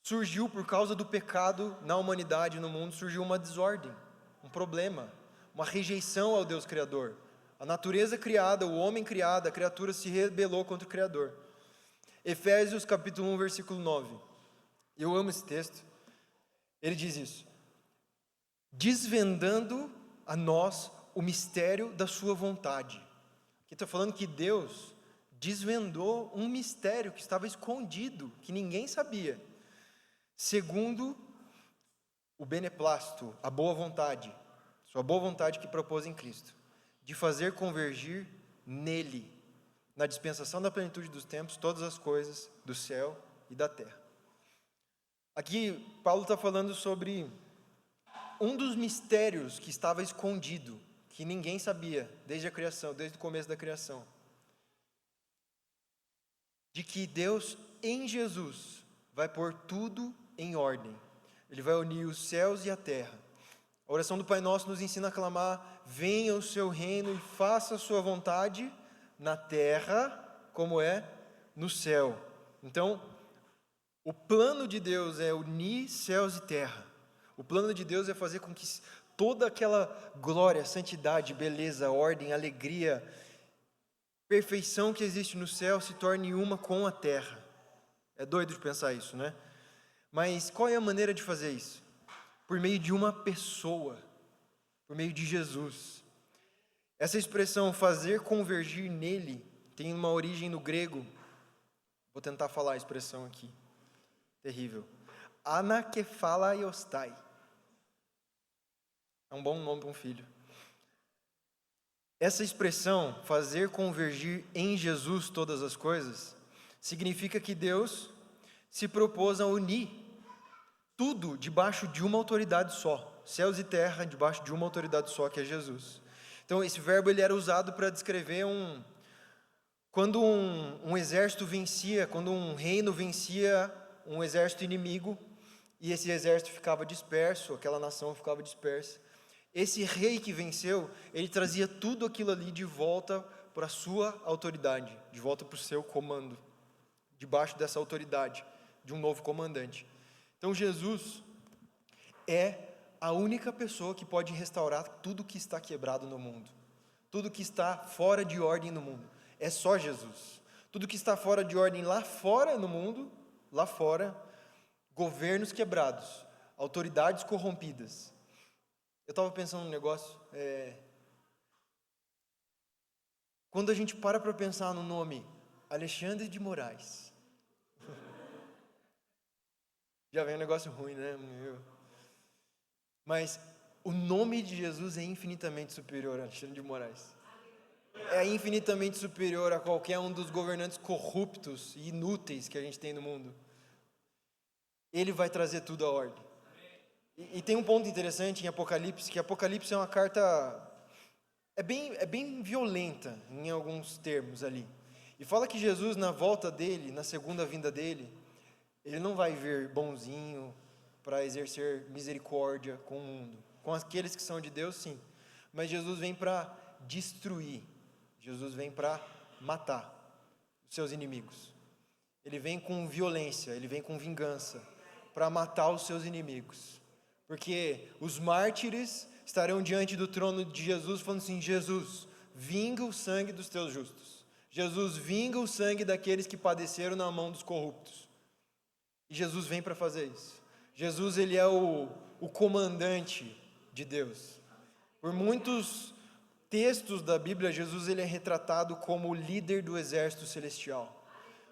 surgiu por causa do pecado na humanidade, no mundo, surgiu uma desordem, um problema, uma rejeição ao Deus Criador. A natureza criada, o homem criado, a criatura se rebelou contra o Criador. Efésios capítulo 1, versículo 9. Eu amo esse texto. Ele diz isso: desvendando a nós o mistério da sua vontade. Aqui está falando que Deus desvendou um mistério que estava escondido, que ninguém sabia, segundo o beneplácito, a boa vontade, sua boa vontade que propôs em Cristo, de fazer convergir nele, na dispensação da plenitude dos tempos, todas as coisas do céu e da terra. Aqui Paulo está falando sobre um dos mistérios que estava escondido, que ninguém sabia desde a criação, desde o começo da criação, de que Deus em Jesus vai pôr tudo em ordem. Ele vai unir os céus e a terra. A oração do Pai Nosso nos ensina a clamar: venha o seu reino e faça a sua vontade na terra, como é no céu. Então, o plano de Deus é unir céus e terra. O plano de Deus é fazer com que toda aquela glória, santidade, beleza, ordem, alegria, perfeição que existe no céu se torne uma com a terra. É doido de pensar isso, né? Mas qual é a maneira de fazer isso? Por meio de uma pessoa, por meio de Jesus. Essa expressão fazer convergir nele tem uma origem no grego. Vou tentar falar a expressão aqui. Terrível. Anakephalaiostai. É um bom nome para um filho. Essa expressão, fazer convergir em Jesus todas as coisas, significa que Deus se propôs a unir tudo debaixo de uma autoridade só. Céus e terra debaixo de uma autoridade só, que é Jesus. Então, esse verbo ele era usado para descrever quando um exército vencia, quando um reino vencia um exército inimigo, e esse exército ficava disperso, aquela nação ficava dispersa. Esse rei que venceu, ele trazia tudo aquilo ali de volta para a sua autoridade, de volta para o seu comando, debaixo dessa autoridade, de um novo comandante. Então Jesus é a única pessoa que pode restaurar tudo que está quebrado no mundo, tudo que está fora de ordem no mundo, é só Jesus. Tudo que está fora de ordem lá fora no mundo, lá fora, governos quebrados, autoridades corrompidas. Eu estava pensando num negócio, quando a gente para pensar no nome Alexandre de Moraes, já vem um negócio ruim, né? Mas o nome de Jesus é infinitamente superior a Alexandre de Moraes. É infinitamente superior a qualquer um dos governantes corruptos e inúteis que a gente tem no mundo. Ele vai trazer tudo à ordem. E tem um ponto interessante em Apocalipse, que Apocalipse é uma carta, é bem violenta em alguns termos ali. E fala que Jesus, na volta dele, na segunda vinda dele, ele não vai vir bonzinho para exercer misericórdia com o mundo. Com aqueles que são de Deus, sim. Mas Jesus vem para destruir. Jesus vem para matar os seus inimigos. Ele vem com violência, ele vem com vingança, para matar os seus inimigos. Porque os mártires estarão diante do trono de Jesus falando assim: Jesus, vinga o sangue dos teus justos. Jesus, vinga o sangue daqueles que padeceram na mão dos corruptos. E Jesus vem para fazer isso. Jesus, ele é o comandante de Deus. Por muitos textos da Bíblia, Jesus ele é retratado como o líder do exército celestial.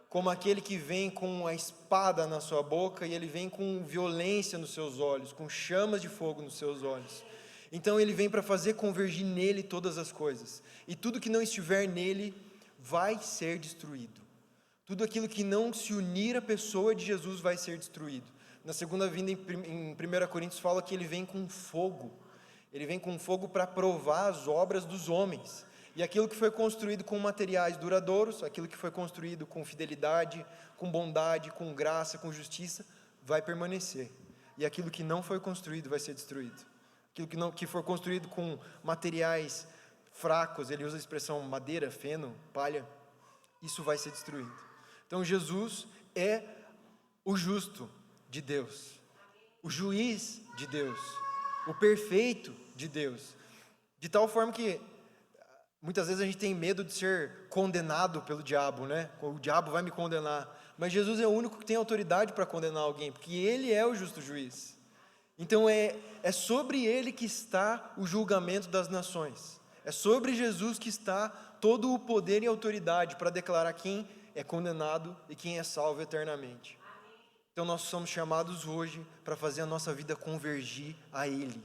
Como aquele que vem com a espada na sua boca e ele vem com violência nos seus olhos, com chamas de fogo nos seus olhos. Então ele vem para fazer convergir nele todas as coisas. E tudo que não estiver nele vai ser destruído. Tudo aquilo que não se unir à pessoa de Jesus vai ser destruído. Na segunda vinda, em 1 Coríntios, fala que ele vem com fogo. Ele vem com fogo para provar as obras dos homens. E aquilo que foi construído com materiais duradouros, aquilo que foi construído com fidelidade, com bondade, com graça, com justiça, vai permanecer. E aquilo que não foi construído vai ser destruído. Aquilo que for construído com materiais fracos, ele usa a expressão madeira, feno, palha, isso vai ser destruído. Então Jesus é o justo de Deus, o juiz de Deus, o perfeito de Deus, de tal forma que muitas vezes a gente tem medo de ser condenado pelo diabo, né? O diabo vai me condenar, mas Jesus é o único que tem autoridade para condenar alguém, porque ele é o justo juiz. Então é sobre ele que está o julgamento das nações, é sobre Jesus que está todo o poder e autoridade para declarar quem é condenado e quem é salvo eternamente. Então nós somos chamados hoje para fazer a nossa vida convergir a Ele,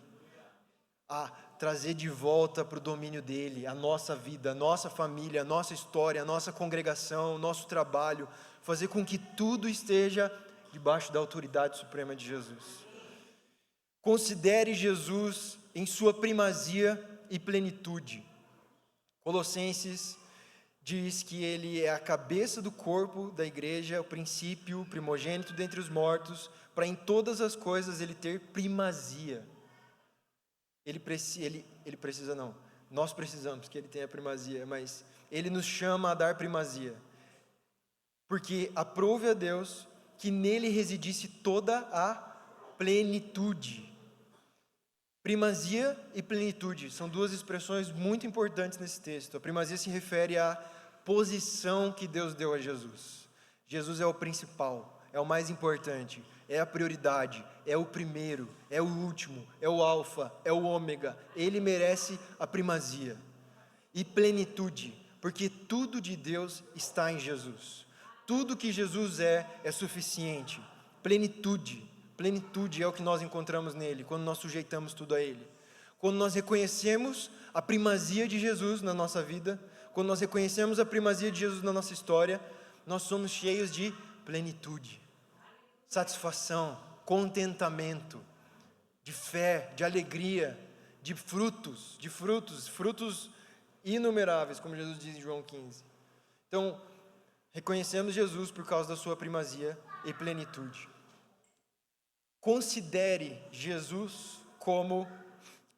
a trazer de volta para o domínio dEle, a nossa vida, a nossa família, a nossa história, a nossa congregação, o nosso trabalho, fazer com que tudo esteja debaixo da autoridade suprema de Jesus. Considere Jesus em sua primazia e plenitude. Colossenses diz que ele é a cabeça do corpo da igreja, o princípio, o primogênito dentre os mortos, para em todas as coisas ele ter primazia. Nós precisamos que ele tenha primazia, mas ele nos chama a dar primazia. Porque aprove a Deus que nele residisse toda a plenitude. Primazia e plenitude são duas expressões muito importantes nesse texto. A primazia se refere à posição que Deus deu a Jesus. Jesus é o principal, é o mais importante, é a prioridade, é o primeiro, é o último, é o alfa, é o ômega. Ele merece a primazia. E plenitude, porque tudo de Deus está em Jesus. Tudo que Jesus é suficiente. Plenitude é o que nós encontramos nele, quando nós sujeitamos tudo a ele. Quando nós reconhecemos a primazia de Jesus na nossa vida, quando nós reconhecemos a primazia de Jesus na nossa história, nós somos cheios de plenitude, satisfação, contentamento, de fé, de alegria, de frutos inumeráveis, como Jesus diz em João 15. Então, reconhecemos Jesus por causa da sua primazia e plenitude. Considere Jesus como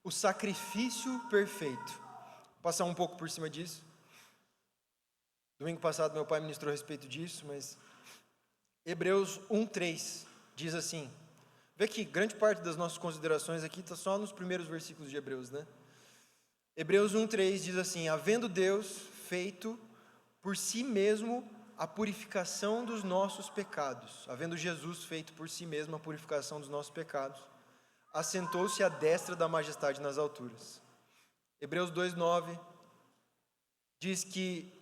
o sacrifício perfeito. Vou passar um pouco por cima disso. Domingo passado meu pai ministrou a respeito disso, mas Hebreus 1:3 diz assim. Vê que grande parte das nossas considerações aqui está só nos primeiros versículos de Hebreus, né? Hebreus 1:3 diz assim: havendo Deus feito por si mesmo a purificação dos nossos pecados, havendo Jesus feito por si mesmo a purificação dos nossos pecados, assentou-se à destra da majestade nas alturas. Hebreus 2:9 diz que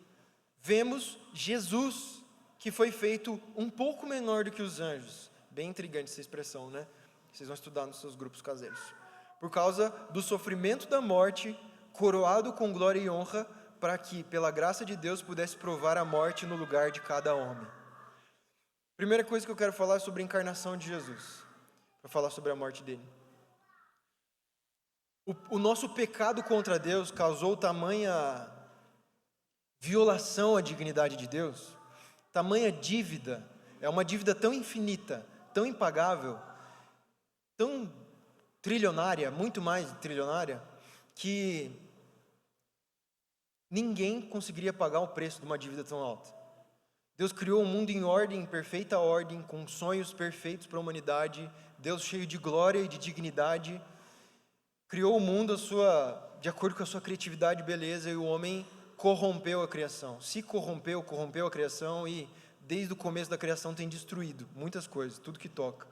vemos Jesus, que foi feito um pouco menor do que os anjos. Bem intrigante essa expressão, né? Vocês vão estudar nos seus grupos caseiros. Por causa do sofrimento da morte, coroado com glória e honra, para que, pela graça de Deus, pudesse provar a morte no lugar de cada homem. Primeira coisa que eu quero falar é sobre a encarnação de Jesus, para falar sobre a morte dele. O nosso pecado contra Deus causou tamanha violação à dignidade de Deus, tamanha dívida, é uma dívida tão infinita, tão impagável, tão trilionária, muito mais trilionária, que ninguém conseguiria pagar o preço de uma dívida tão alta. Deus criou um mundo em ordem, em perfeita ordem, com sonhos perfeitos para a humanidade. Deus cheio de glória e de dignidade, criou o mundo de acordo com a sua criatividade e beleza, e o homem corrompeu a criação. Se corrompeu a criação, e desde o começo da criação tem destruído muitas coisas, tudo que toca.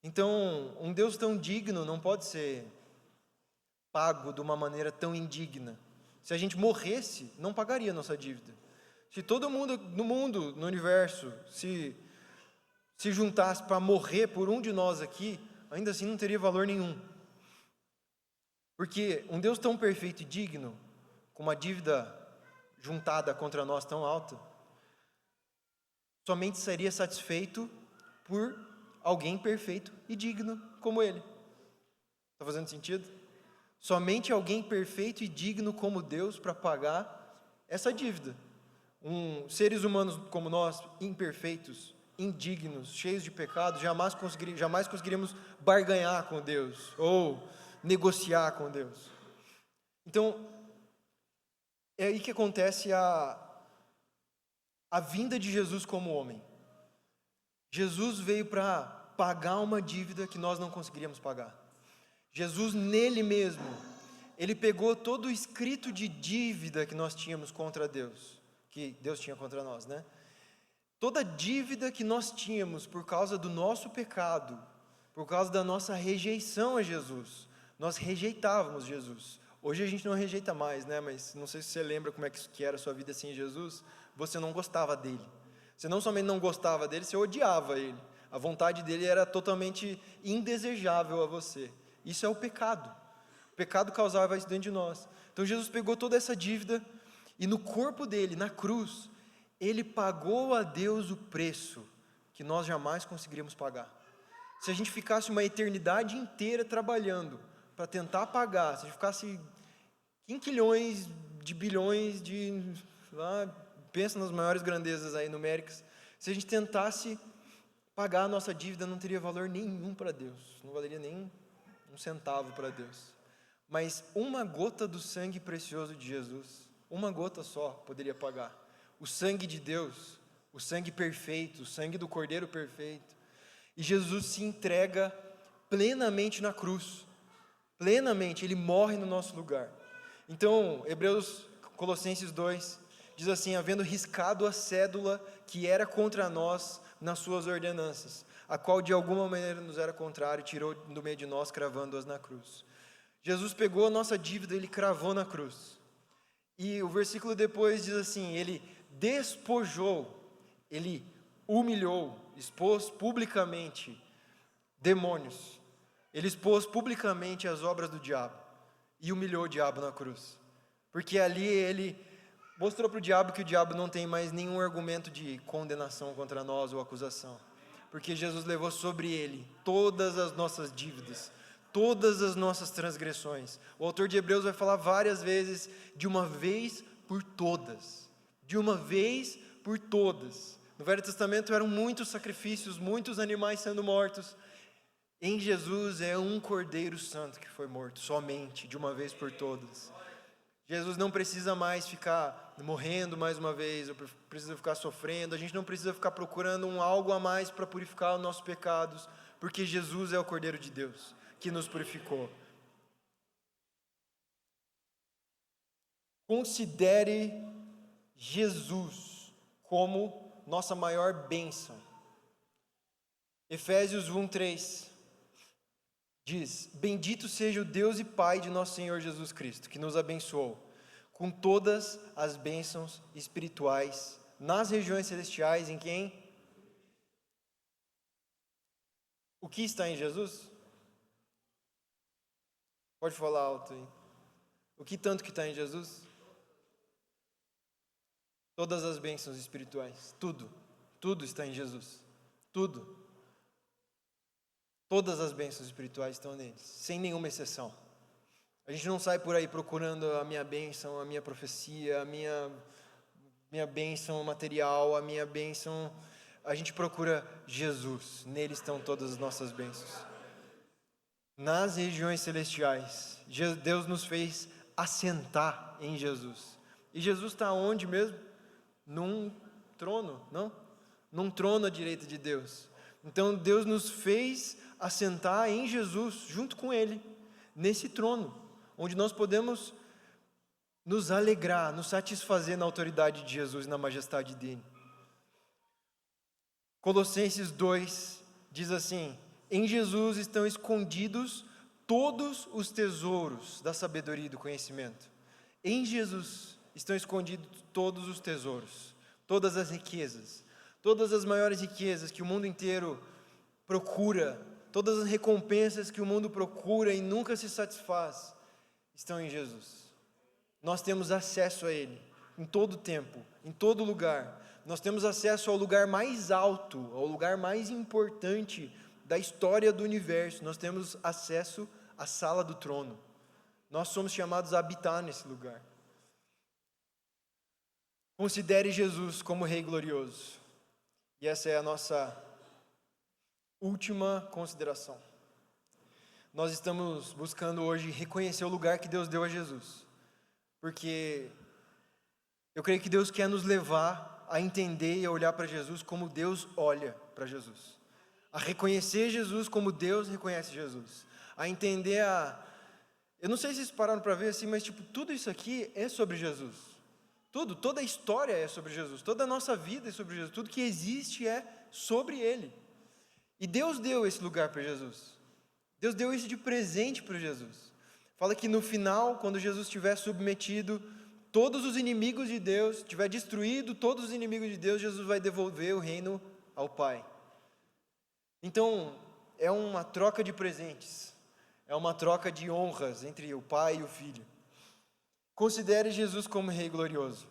Então, um Deus tão digno não pode ser pago de uma maneira tão indigna. Se a gente morresse, não pagaria a nossa dívida. Se todo mundo no mundo, no universo, se juntasse para morrer por um de nós aqui, ainda assim não teria valor nenhum. Porque um Deus tão perfeito e digno, com uma dívida juntada contra nós tão alta, somente seria satisfeito por alguém perfeito e digno como Ele. Está fazendo sentido? Somente alguém perfeito e digno como Deus para pagar essa dívida. Seres humanos como nós, imperfeitos, indignos, cheios de pecados, jamais conseguiríamos barganhar com Deus ou negociar com Deus. Então, é aí que acontece a vinda de Jesus como homem. Jesus veio para pagar uma dívida que nós não conseguiríamos pagar. Jesus, nele mesmo, ele pegou todo o escrito de dívida que nós tínhamos contra Deus, que Deus tinha contra nós, né? Toda dívida que nós tínhamos por causa do nosso pecado, por causa da nossa rejeição a Jesus. Nós rejeitávamos Jesus. Hoje a gente não rejeita mais, né? Mas não sei se você lembra como é que era a sua vida sem Jesus. Você não gostava dele. Você não somente não gostava dele, você odiava ele. A vontade dele era totalmente indesejável a você. Isso é o pecado. O pecado causava isso dentro de nós. Então Jesus pegou toda essa dívida e no corpo dele, na cruz, ele pagou a Deus o preço que nós jamais conseguiríamos pagar. Se a gente ficasse uma eternidade inteira trabalhando para tentar pagar, se a gente ficasse quinquilhões de bilhões pensa nas maiores grandezas aí numéricas, se a gente tentasse pagar a nossa dívida, não teria valor nenhum para Deus, não valeria nem um centavo para Deus. Mas uma gota do sangue precioso de Jesus, uma gota só poderia pagar. O sangue de Deus, o sangue perfeito, o sangue do Cordeiro perfeito. E Jesus se entrega plenamente na cruz plenamente, ele morre no nosso lugar. Então, Colossenses 2, diz assim: havendo riscado a cédula que era contra nós nas suas ordenanças, a qual de alguma maneira nos era contrário, tirou do meio de nós, cravando-as na cruz. Jesus pegou a nossa dívida, ele cravou na cruz. E o versículo depois diz assim: ele despojou, ele humilhou, expôs publicamente demônios, ele expôs publicamente as obras do diabo e humilhou o diabo na cruz, porque ali ele mostrou para o diabo que o diabo não tem mais nenhum argumento de condenação contra nós ou acusação, porque Jesus levou sobre ele todas as nossas dívidas, todas as nossas transgressões. O autor de Hebreus vai falar várias vezes de uma vez por todas, de uma vez por todas. No Velho Testamento eram muitos sacrifícios, muitos animais sendo mortos. Em Jesus é um Cordeiro Santo que foi morto, somente, de uma vez por todas. Jesus não precisa mais ficar morrendo mais uma vez, ou precisa ficar sofrendo, a gente não precisa ficar procurando algo a mais para purificar os nossos pecados, porque Jesus é o Cordeiro de Deus, que nos purificou. Considere Jesus como nossa maior bênção. Efésios 1:3 diz: bendito seja o Deus e Pai de nosso Senhor Jesus Cristo, que nos abençoou com todas as bênçãos espirituais nas regiões celestiais. Em quem? O que está em Jesus? Pode falar alto aí. O que tanto que está em Jesus? Todas as bênçãos espirituais, tudo está em Jesus, tudo. Todas as bênçãos espirituais estão neles, sem nenhuma exceção. A gente não sai por aí procurando a minha bênção, a minha profecia, a minha bênção material, a minha bênção. A gente procura Jesus, nele estão todas as nossas bênçãos. Nas regiões celestiais, Deus nos fez assentar em Jesus. E Jesus está onde mesmo? Num trono, não? Num trono à direita de Deus. Então Deus nos fez assentar em Jesus, junto com Ele, nesse trono, onde nós podemos nos alegrar, nos satisfazer na autoridade de Jesus e na majestade dEle. Colossenses 2 diz assim: em Jesus estão escondidos todos os tesouros da sabedoria e do conhecimento. Em Jesus estão escondidos todos os tesouros, todas as riquezas, todas as maiores riquezas que o mundo inteiro procura, todas as recompensas que o mundo procura e nunca se satisfaz, estão em Jesus. Nós temos acesso a Ele em todo tempo, em todo lugar. Nós temos acesso ao lugar mais alto, ao lugar mais importante da história do universo. Nós temos acesso à sala do trono. Nós somos chamados a habitar nesse lugar. Considere Jesus como Rei glorioso. E essa é a nossa última consideração. Nós estamos buscando hoje reconhecer o lugar que Deus deu a Jesus, porque eu creio que Deus quer nos levar a entender e a olhar para Jesus como Deus olha para Jesus, a reconhecer Jesus como Deus reconhece Jesus, a entender eu não sei se vocês pararam para ver assim, mas tudo isso aqui é sobre Jesus, toda a história é sobre Jesus, toda a nossa vida é sobre Jesus, tudo que existe é sobre Ele. E Deus deu esse lugar para Jesus. Deus deu isso de presente para Jesus. Fala que no final, quando Jesus estiver submetido todos os inimigos de Deus, tiver destruído todos os inimigos de Deus, Jesus vai devolver o reino ao Pai. Então, é uma troca de presentes, é uma troca de honras entre o Pai e o Filho. Considere Jesus como Rei glorioso.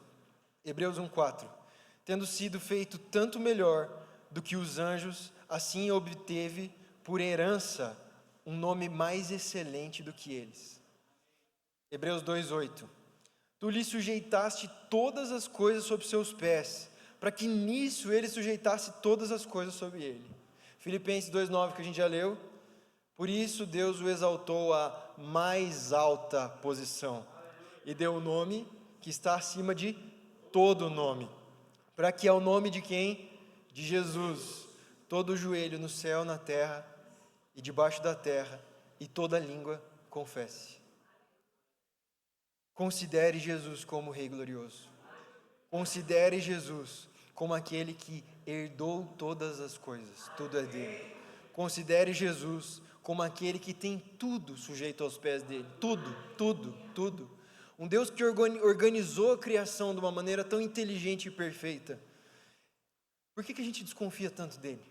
Hebreus 1:4. Tendo sido feito tanto melhor do que os anjos, assim obteve por herança um nome mais excelente do que eles. Hebreus 2:8. Tu lhe sujeitaste todas as coisas sob seus pés, para que nisso ele sujeitasse todas as coisas sobre ele. Filipenses 2:9, que a gente já leu. Por isso Deus o exaltou à mais alta posição e deu o nome que está acima de todo nome, para que ao nome de quem? De Jesus, todo joelho no céu, na terra e debaixo da terra, e toda língua confesse. Considere Jesus como Rei glorioso. Considere Jesus como aquele que herdou todas as coisas, tudo é dele. Considere Jesus como aquele que tem tudo sujeito aos pés dele, tudo, tudo, tudo. Um Deus que organizou a criação de uma maneira tão inteligente e perfeita. Por que a gente desconfia tanto dele?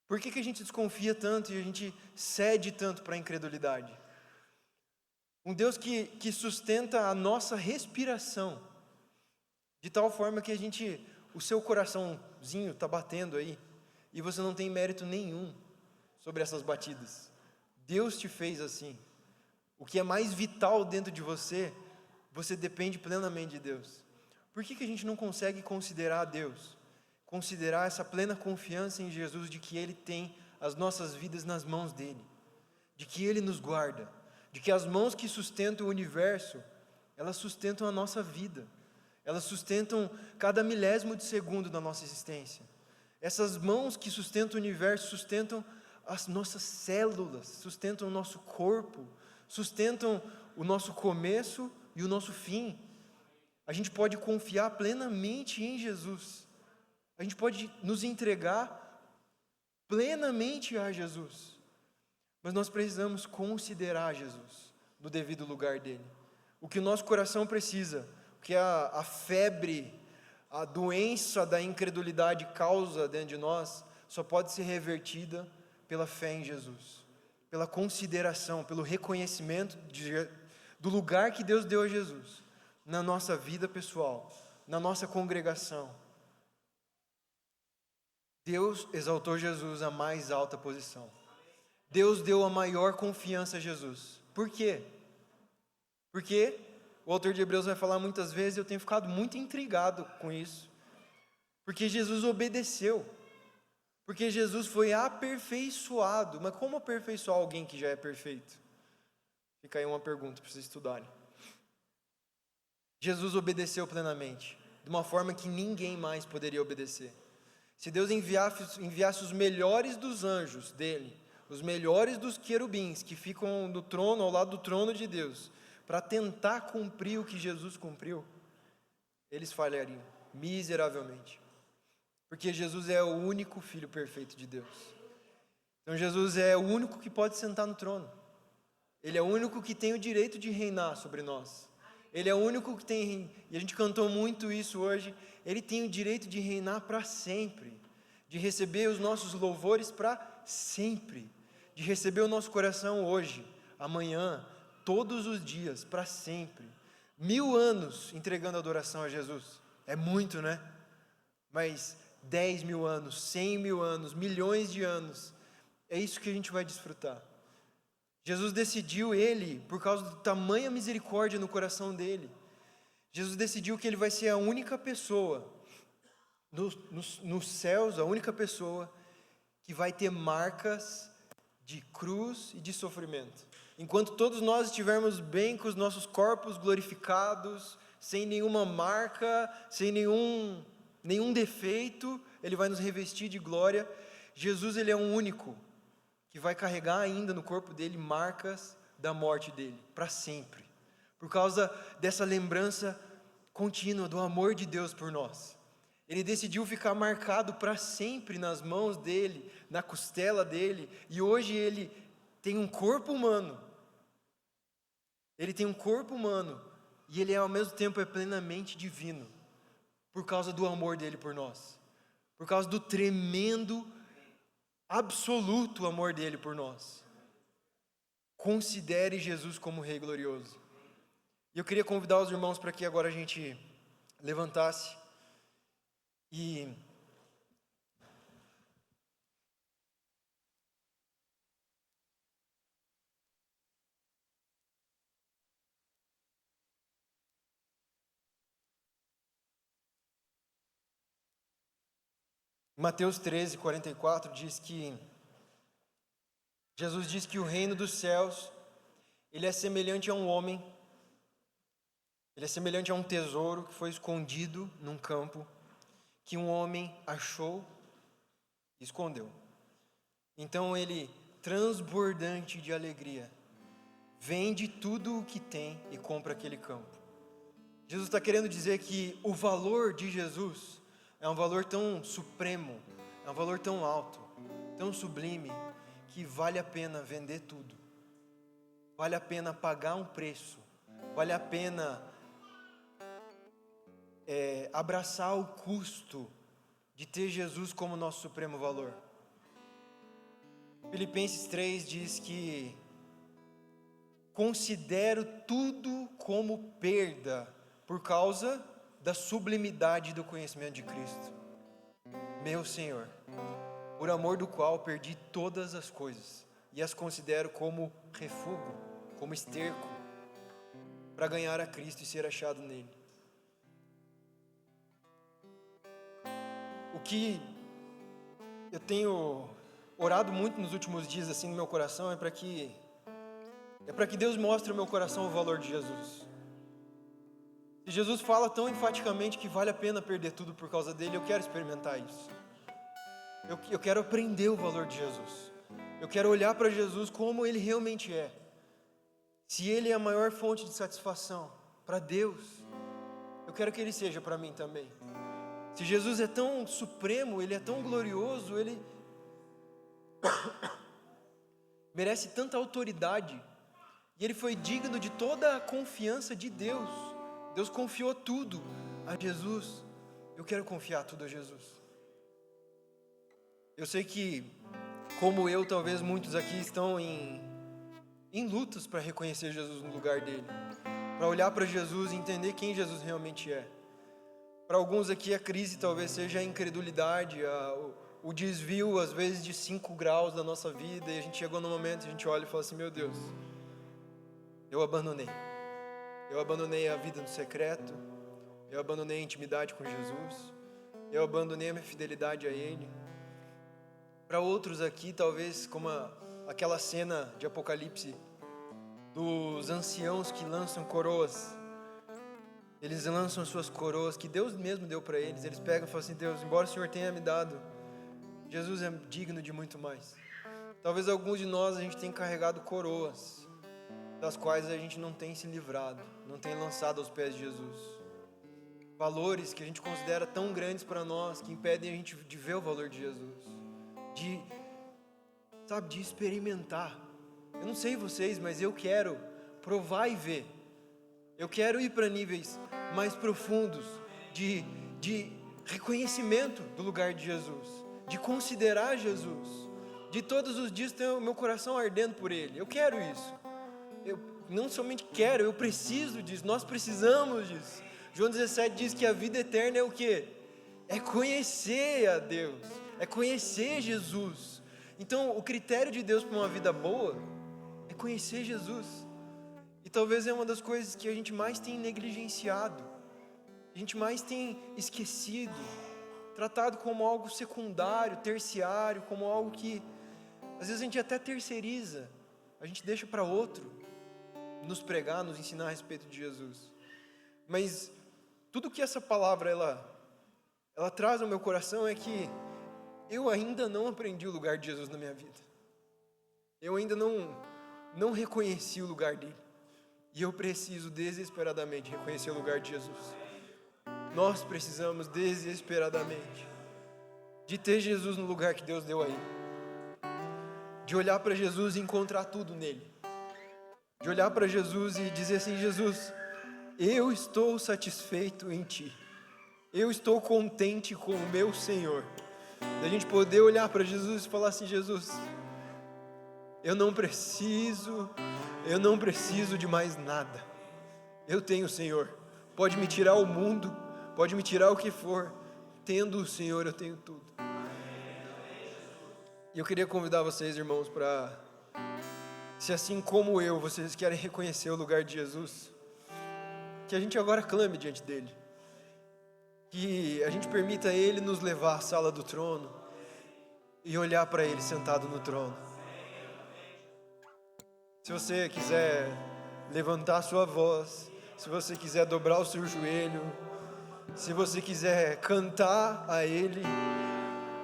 Por que a gente desconfia tanto e a gente cede tanto para a incredulidade? Um Deus que sustenta a nossa respiração, de tal forma que o seu coraçãozinho está batendo aí, e você não tem mérito nenhum sobre essas batidas. Deus te fez assim. O que é mais vital dentro de você, você depende plenamente de Deus. Por que a gente não consegue considerar Deus? Considerar essa plena confiança em Jesus de que Ele tem as nossas vidas nas mãos dEle, de que Ele nos guarda, de que as mãos que sustentam o universo, elas sustentam a nossa vida, elas sustentam cada milésimo de segundo da nossa existência. Essas mãos que sustentam o universo, sustentam as nossas células, sustentam o nosso corpo, sustentam o nosso começo e o nosso fim. A gente pode confiar plenamente em Jesus, a gente pode nos entregar plenamente a Jesus, mas nós precisamos considerar Jesus no devido lugar dele. O que o nosso coração precisa, o que a febre, a doença da incredulidade causa dentro de nós, só pode ser revertida pela fé em Jesus, pela consideração, pelo reconhecimento do lugar que Deus deu a Jesus na nossa vida pessoal, na nossa congregação. Deus exaltou Jesus à mais alta posição. Deus deu a maior confiança a Jesus. Por quê? Porque o autor de Hebreus vai falar muitas vezes, eu tenho ficado muito intrigado com isso. Porque Jesus obedeceu. Porque Jesus foi aperfeiçoado. Mas como aperfeiçoar alguém que já é perfeito? Fica aí uma pergunta para vocês estudarem. Jesus obedeceu plenamente, de uma forma que ninguém mais poderia obedecer. Se Deus enviasse os melhores dos anjos dele, os melhores dos querubins que ficam no trono, ao lado do trono de Deus, para tentar cumprir o que Jesus cumpriu, eles falhariam miseravelmente. Porque Jesus é o único Filho perfeito de Deus. Então Jesus é o único que pode sentar no trono. Ele é o único que tem o direito de reinar sobre nós. Ele é o único que tem, e a gente cantou muito isso hoje, Ele tem o direito de reinar para sempre, de receber os nossos louvores para sempre, de receber o nosso coração hoje, amanhã, todos os dias, para sempre. 1000 anos entregando adoração a Jesus, é muito, né? Mas 10.000 anos, 100.000 anos, milhões de anos, é isso que a gente vai desfrutar. Jesus decidiu, por causa da tamanha misericórdia no coração dele, Jesus decidiu que ele vai ser a única pessoa nos céus, a única pessoa que vai ter marcas de cruz e de sofrimento. Enquanto todos nós estivermos bem com os nossos corpos glorificados, sem nenhuma marca, sem nenhum defeito, ele vai nos revestir de glória. Jesus, ele é o único que vai carregar ainda no corpo dele marcas da morte dele, para sempre, por causa dessa lembrança contínua do amor de Deus por nós. Ele decidiu ficar marcado para sempre nas mãos dele, na costela dele, e hoje ele tem um corpo humano. Ele tem um corpo humano, e ele ao mesmo tempo é plenamente divino, por causa do amor dele por nós, por causa do tremendo, absoluto amor dele por nós. Considere Jesus como Rei glorioso. E eu queria convidar os irmãos para que agora a gente levantasse e Mateus 13:44 diz que Jesus diz que o reino dos céus, ele é semelhante a um homem, ele é semelhante a um tesouro que foi escondido num campo, que um homem achou e escondeu. Então ele transbordante de alegria, vende tudo o que tem e compra aquele campo. Jesus está querendo dizer que o valor de Jesus é um valor tão supremo, é um valor tão alto, tão sublime, que vale a pena vender tudo, vale a pena pagar um preço, vale a pena abraçar o custo de ter Jesus como nosso supremo valor. Filipenses 3 diz que considero tudo como perda por causa da sublimidade do conhecimento de Cristo, meu Senhor, por amor do qual perdi todas as coisas e as considero como refúgio, como esterco, para ganhar a Cristo e ser achado nele. O que eu tenho orado muito nos últimos dias assim no meu coração é para que Deus mostre ao meu coração o valor de Jesus. Se Jesus fala tão enfaticamente que vale a pena perder tudo por causa dele, eu quero experimentar isso. Eu quero aprender o valor de Jesus. Eu quero olhar para Jesus como ele realmente é. Se ele é a maior fonte de satisfação para Deus, eu quero que ele seja para mim também. Se Jesus é tão supremo, ele é tão glorioso, ele merece tanta autoridade, e ele foi digno de toda a confiança de Deus. Deus confiou tudo a Jesus. Eu quero confiar tudo a Jesus. Eu sei que, como eu, talvez muitos aqui estão em lutas para reconhecer Jesus no lugar dele, para olhar para Jesus e entender quem Jesus realmente é. Para alguns aqui a crise talvez seja a incredulidade, o desvio às vezes de 5 graus da nossa vida, e a gente chegou num momento e a gente olha e fala assim: meu Deus, eu abandonei a vida no secreto, eu abandonei a intimidade com Jesus, eu abandonei a minha fidelidade a Ele. Para outros aqui, talvez como aquela cena de Apocalipse, dos anciãos que lançam coroas, eles lançam suas coroas, que Deus mesmo deu para eles, eles pegam e falam assim: Deus, embora o Senhor tenha me dado, Jesus é digno de muito mais. Talvez alguns de nós, a gente tenha carregado coroas, das quais a gente não tem se livrado, não tem lançado aos pés de Jesus. Valores que a gente considera tão grandes para nós, que impedem a gente de ver o valor de Jesus, de experimentar. Eu não sei vocês, mas eu quero provar e ver. Eu quero ir para níveis mais profundos de reconhecimento do lugar de Jesus, de considerar Jesus, de todos os dias ter o meu coração ardendo por Ele. Eu quero isso. Eu não somente quero, eu preciso disso, nós precisamos disso. João 17 diz que a vida eterna é o quê? É conhecer a Deus, é conhecer Jesus. Então o critério de Deus para uma vida boa é conhecer Jesus. E talvez é uma das coisas que a gente mais tem negligenciado, a gente mais tem esquecido, tratado como algo secundário, terciário, como algo que às vezes a gente até terceiriza, a gente deixa para outro nos pregar, nos ensinar a respeito de Jesus. Mas tudo que essa palavra ela traz ao meu coração é que eu ainda não aprendi o lugar de Jesus na minha vida. Eu ainda não reconheci o lugar dele. E eu preciso desesperadamente reconhecer o lugar de Jesus. Nós precisamos desesperadamente de ter Jesus no lugar que Deus deu a ele, de olhar para Jesus e encontrar tudo nele, de olhar para Jesus e dizer assim: Jesus, eu estou satisfeito em Ti, eu estou contente com o meu Senhor. Da gente poder olhar para Jesus e falar assim: Jesus, eu não preciso de mais nada, eu tenho o Senhor. Pode me tirar o mundo, pode me tirar o que for, tendo o Senhor eu tenho tudo. E eu queria convidar vocês, irmãos, para, se assim como eu, vocês querem reconhecer o lugar de Jesus, que a gente agora clame diante dele, que a gente permita ele nos levar à sala do trono e olhar para ele sentado no trono. Se você quiser levantar a sua voz, se você quiser dobrar o seu joelho, se você quiser cantar a ele,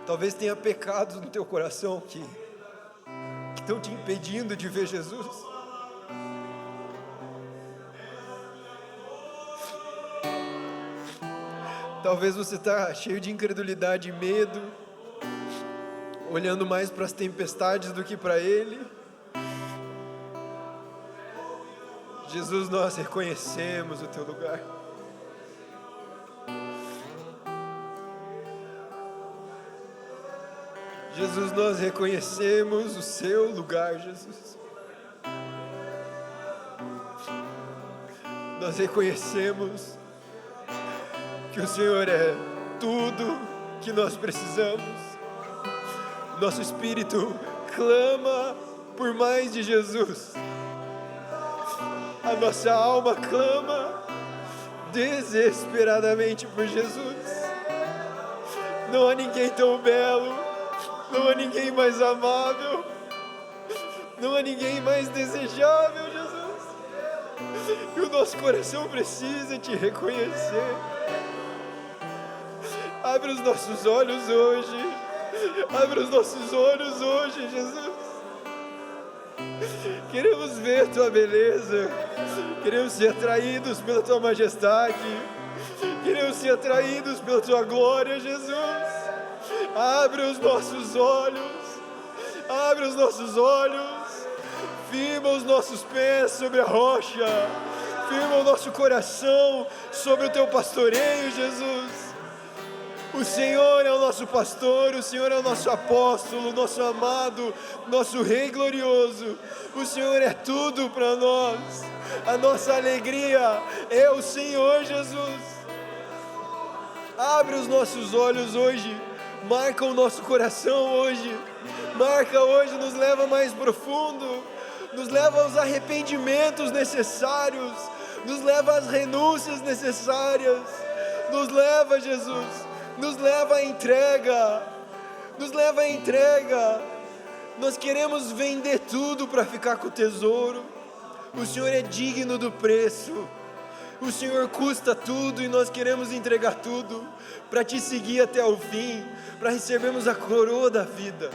talvez tenha pecados no teu coração que estão te impedindo de ver Jesus. Talvez você está cheio de incredulidade e medo, olhando mais para as tempestades do que para Ele. Jesus, nós reconhecemos o Teu lugar. Jesus, nós reconhecemos o Seu lugar, Jesus. Nós reconhecemos que o Senhor é tudo que nós precisamos. Nosso espírito clama por mais de Jesus. A nossa alma clama desesperadamente por Jesus. Não há ninguém tão belo, não há ninguém mais amável, não há ninguém mais desejável, Jesus. E o nosso coração precisa te reconhecer. Abre os nossos olhos hoje. Abre os nossos olhos hoje, Jesus. Queremos ver Tua beleza. Queremos ser atraídos pela Tua majestade. Queremos ser atraídos pela Tua glória, Jesus. Abre os nossos olhos. Abre os nossos olhos. Firma os nossos pés sobre a rocha. Firma o nosso coração sobre o Teu pastoreio, Jesus. O Senhor é o nosso pastor, o Senhor é o nosso apóstolo, nosso amado, nosso Rei glorioso. O Senhor é tudo para nós. A nossa alegria é o Senhor, Jesus. Abre os nossos olhos hoje, marca o nosso coração hoje. Marca hoje, nos leva mais profundo, nos leva aos arrependimentos necessários, nos leva às renúncias necessárias. Nos leva, Jesus. Nos leva à entrega, nos leva à entrega. Nós queremos vender tudo para ficar com o tesouro. O Senhor é digno do preço. O Senhor custa tudo e nós queremos entregar tudo para Te seguir até o fim, para recebermos a coroa da vida.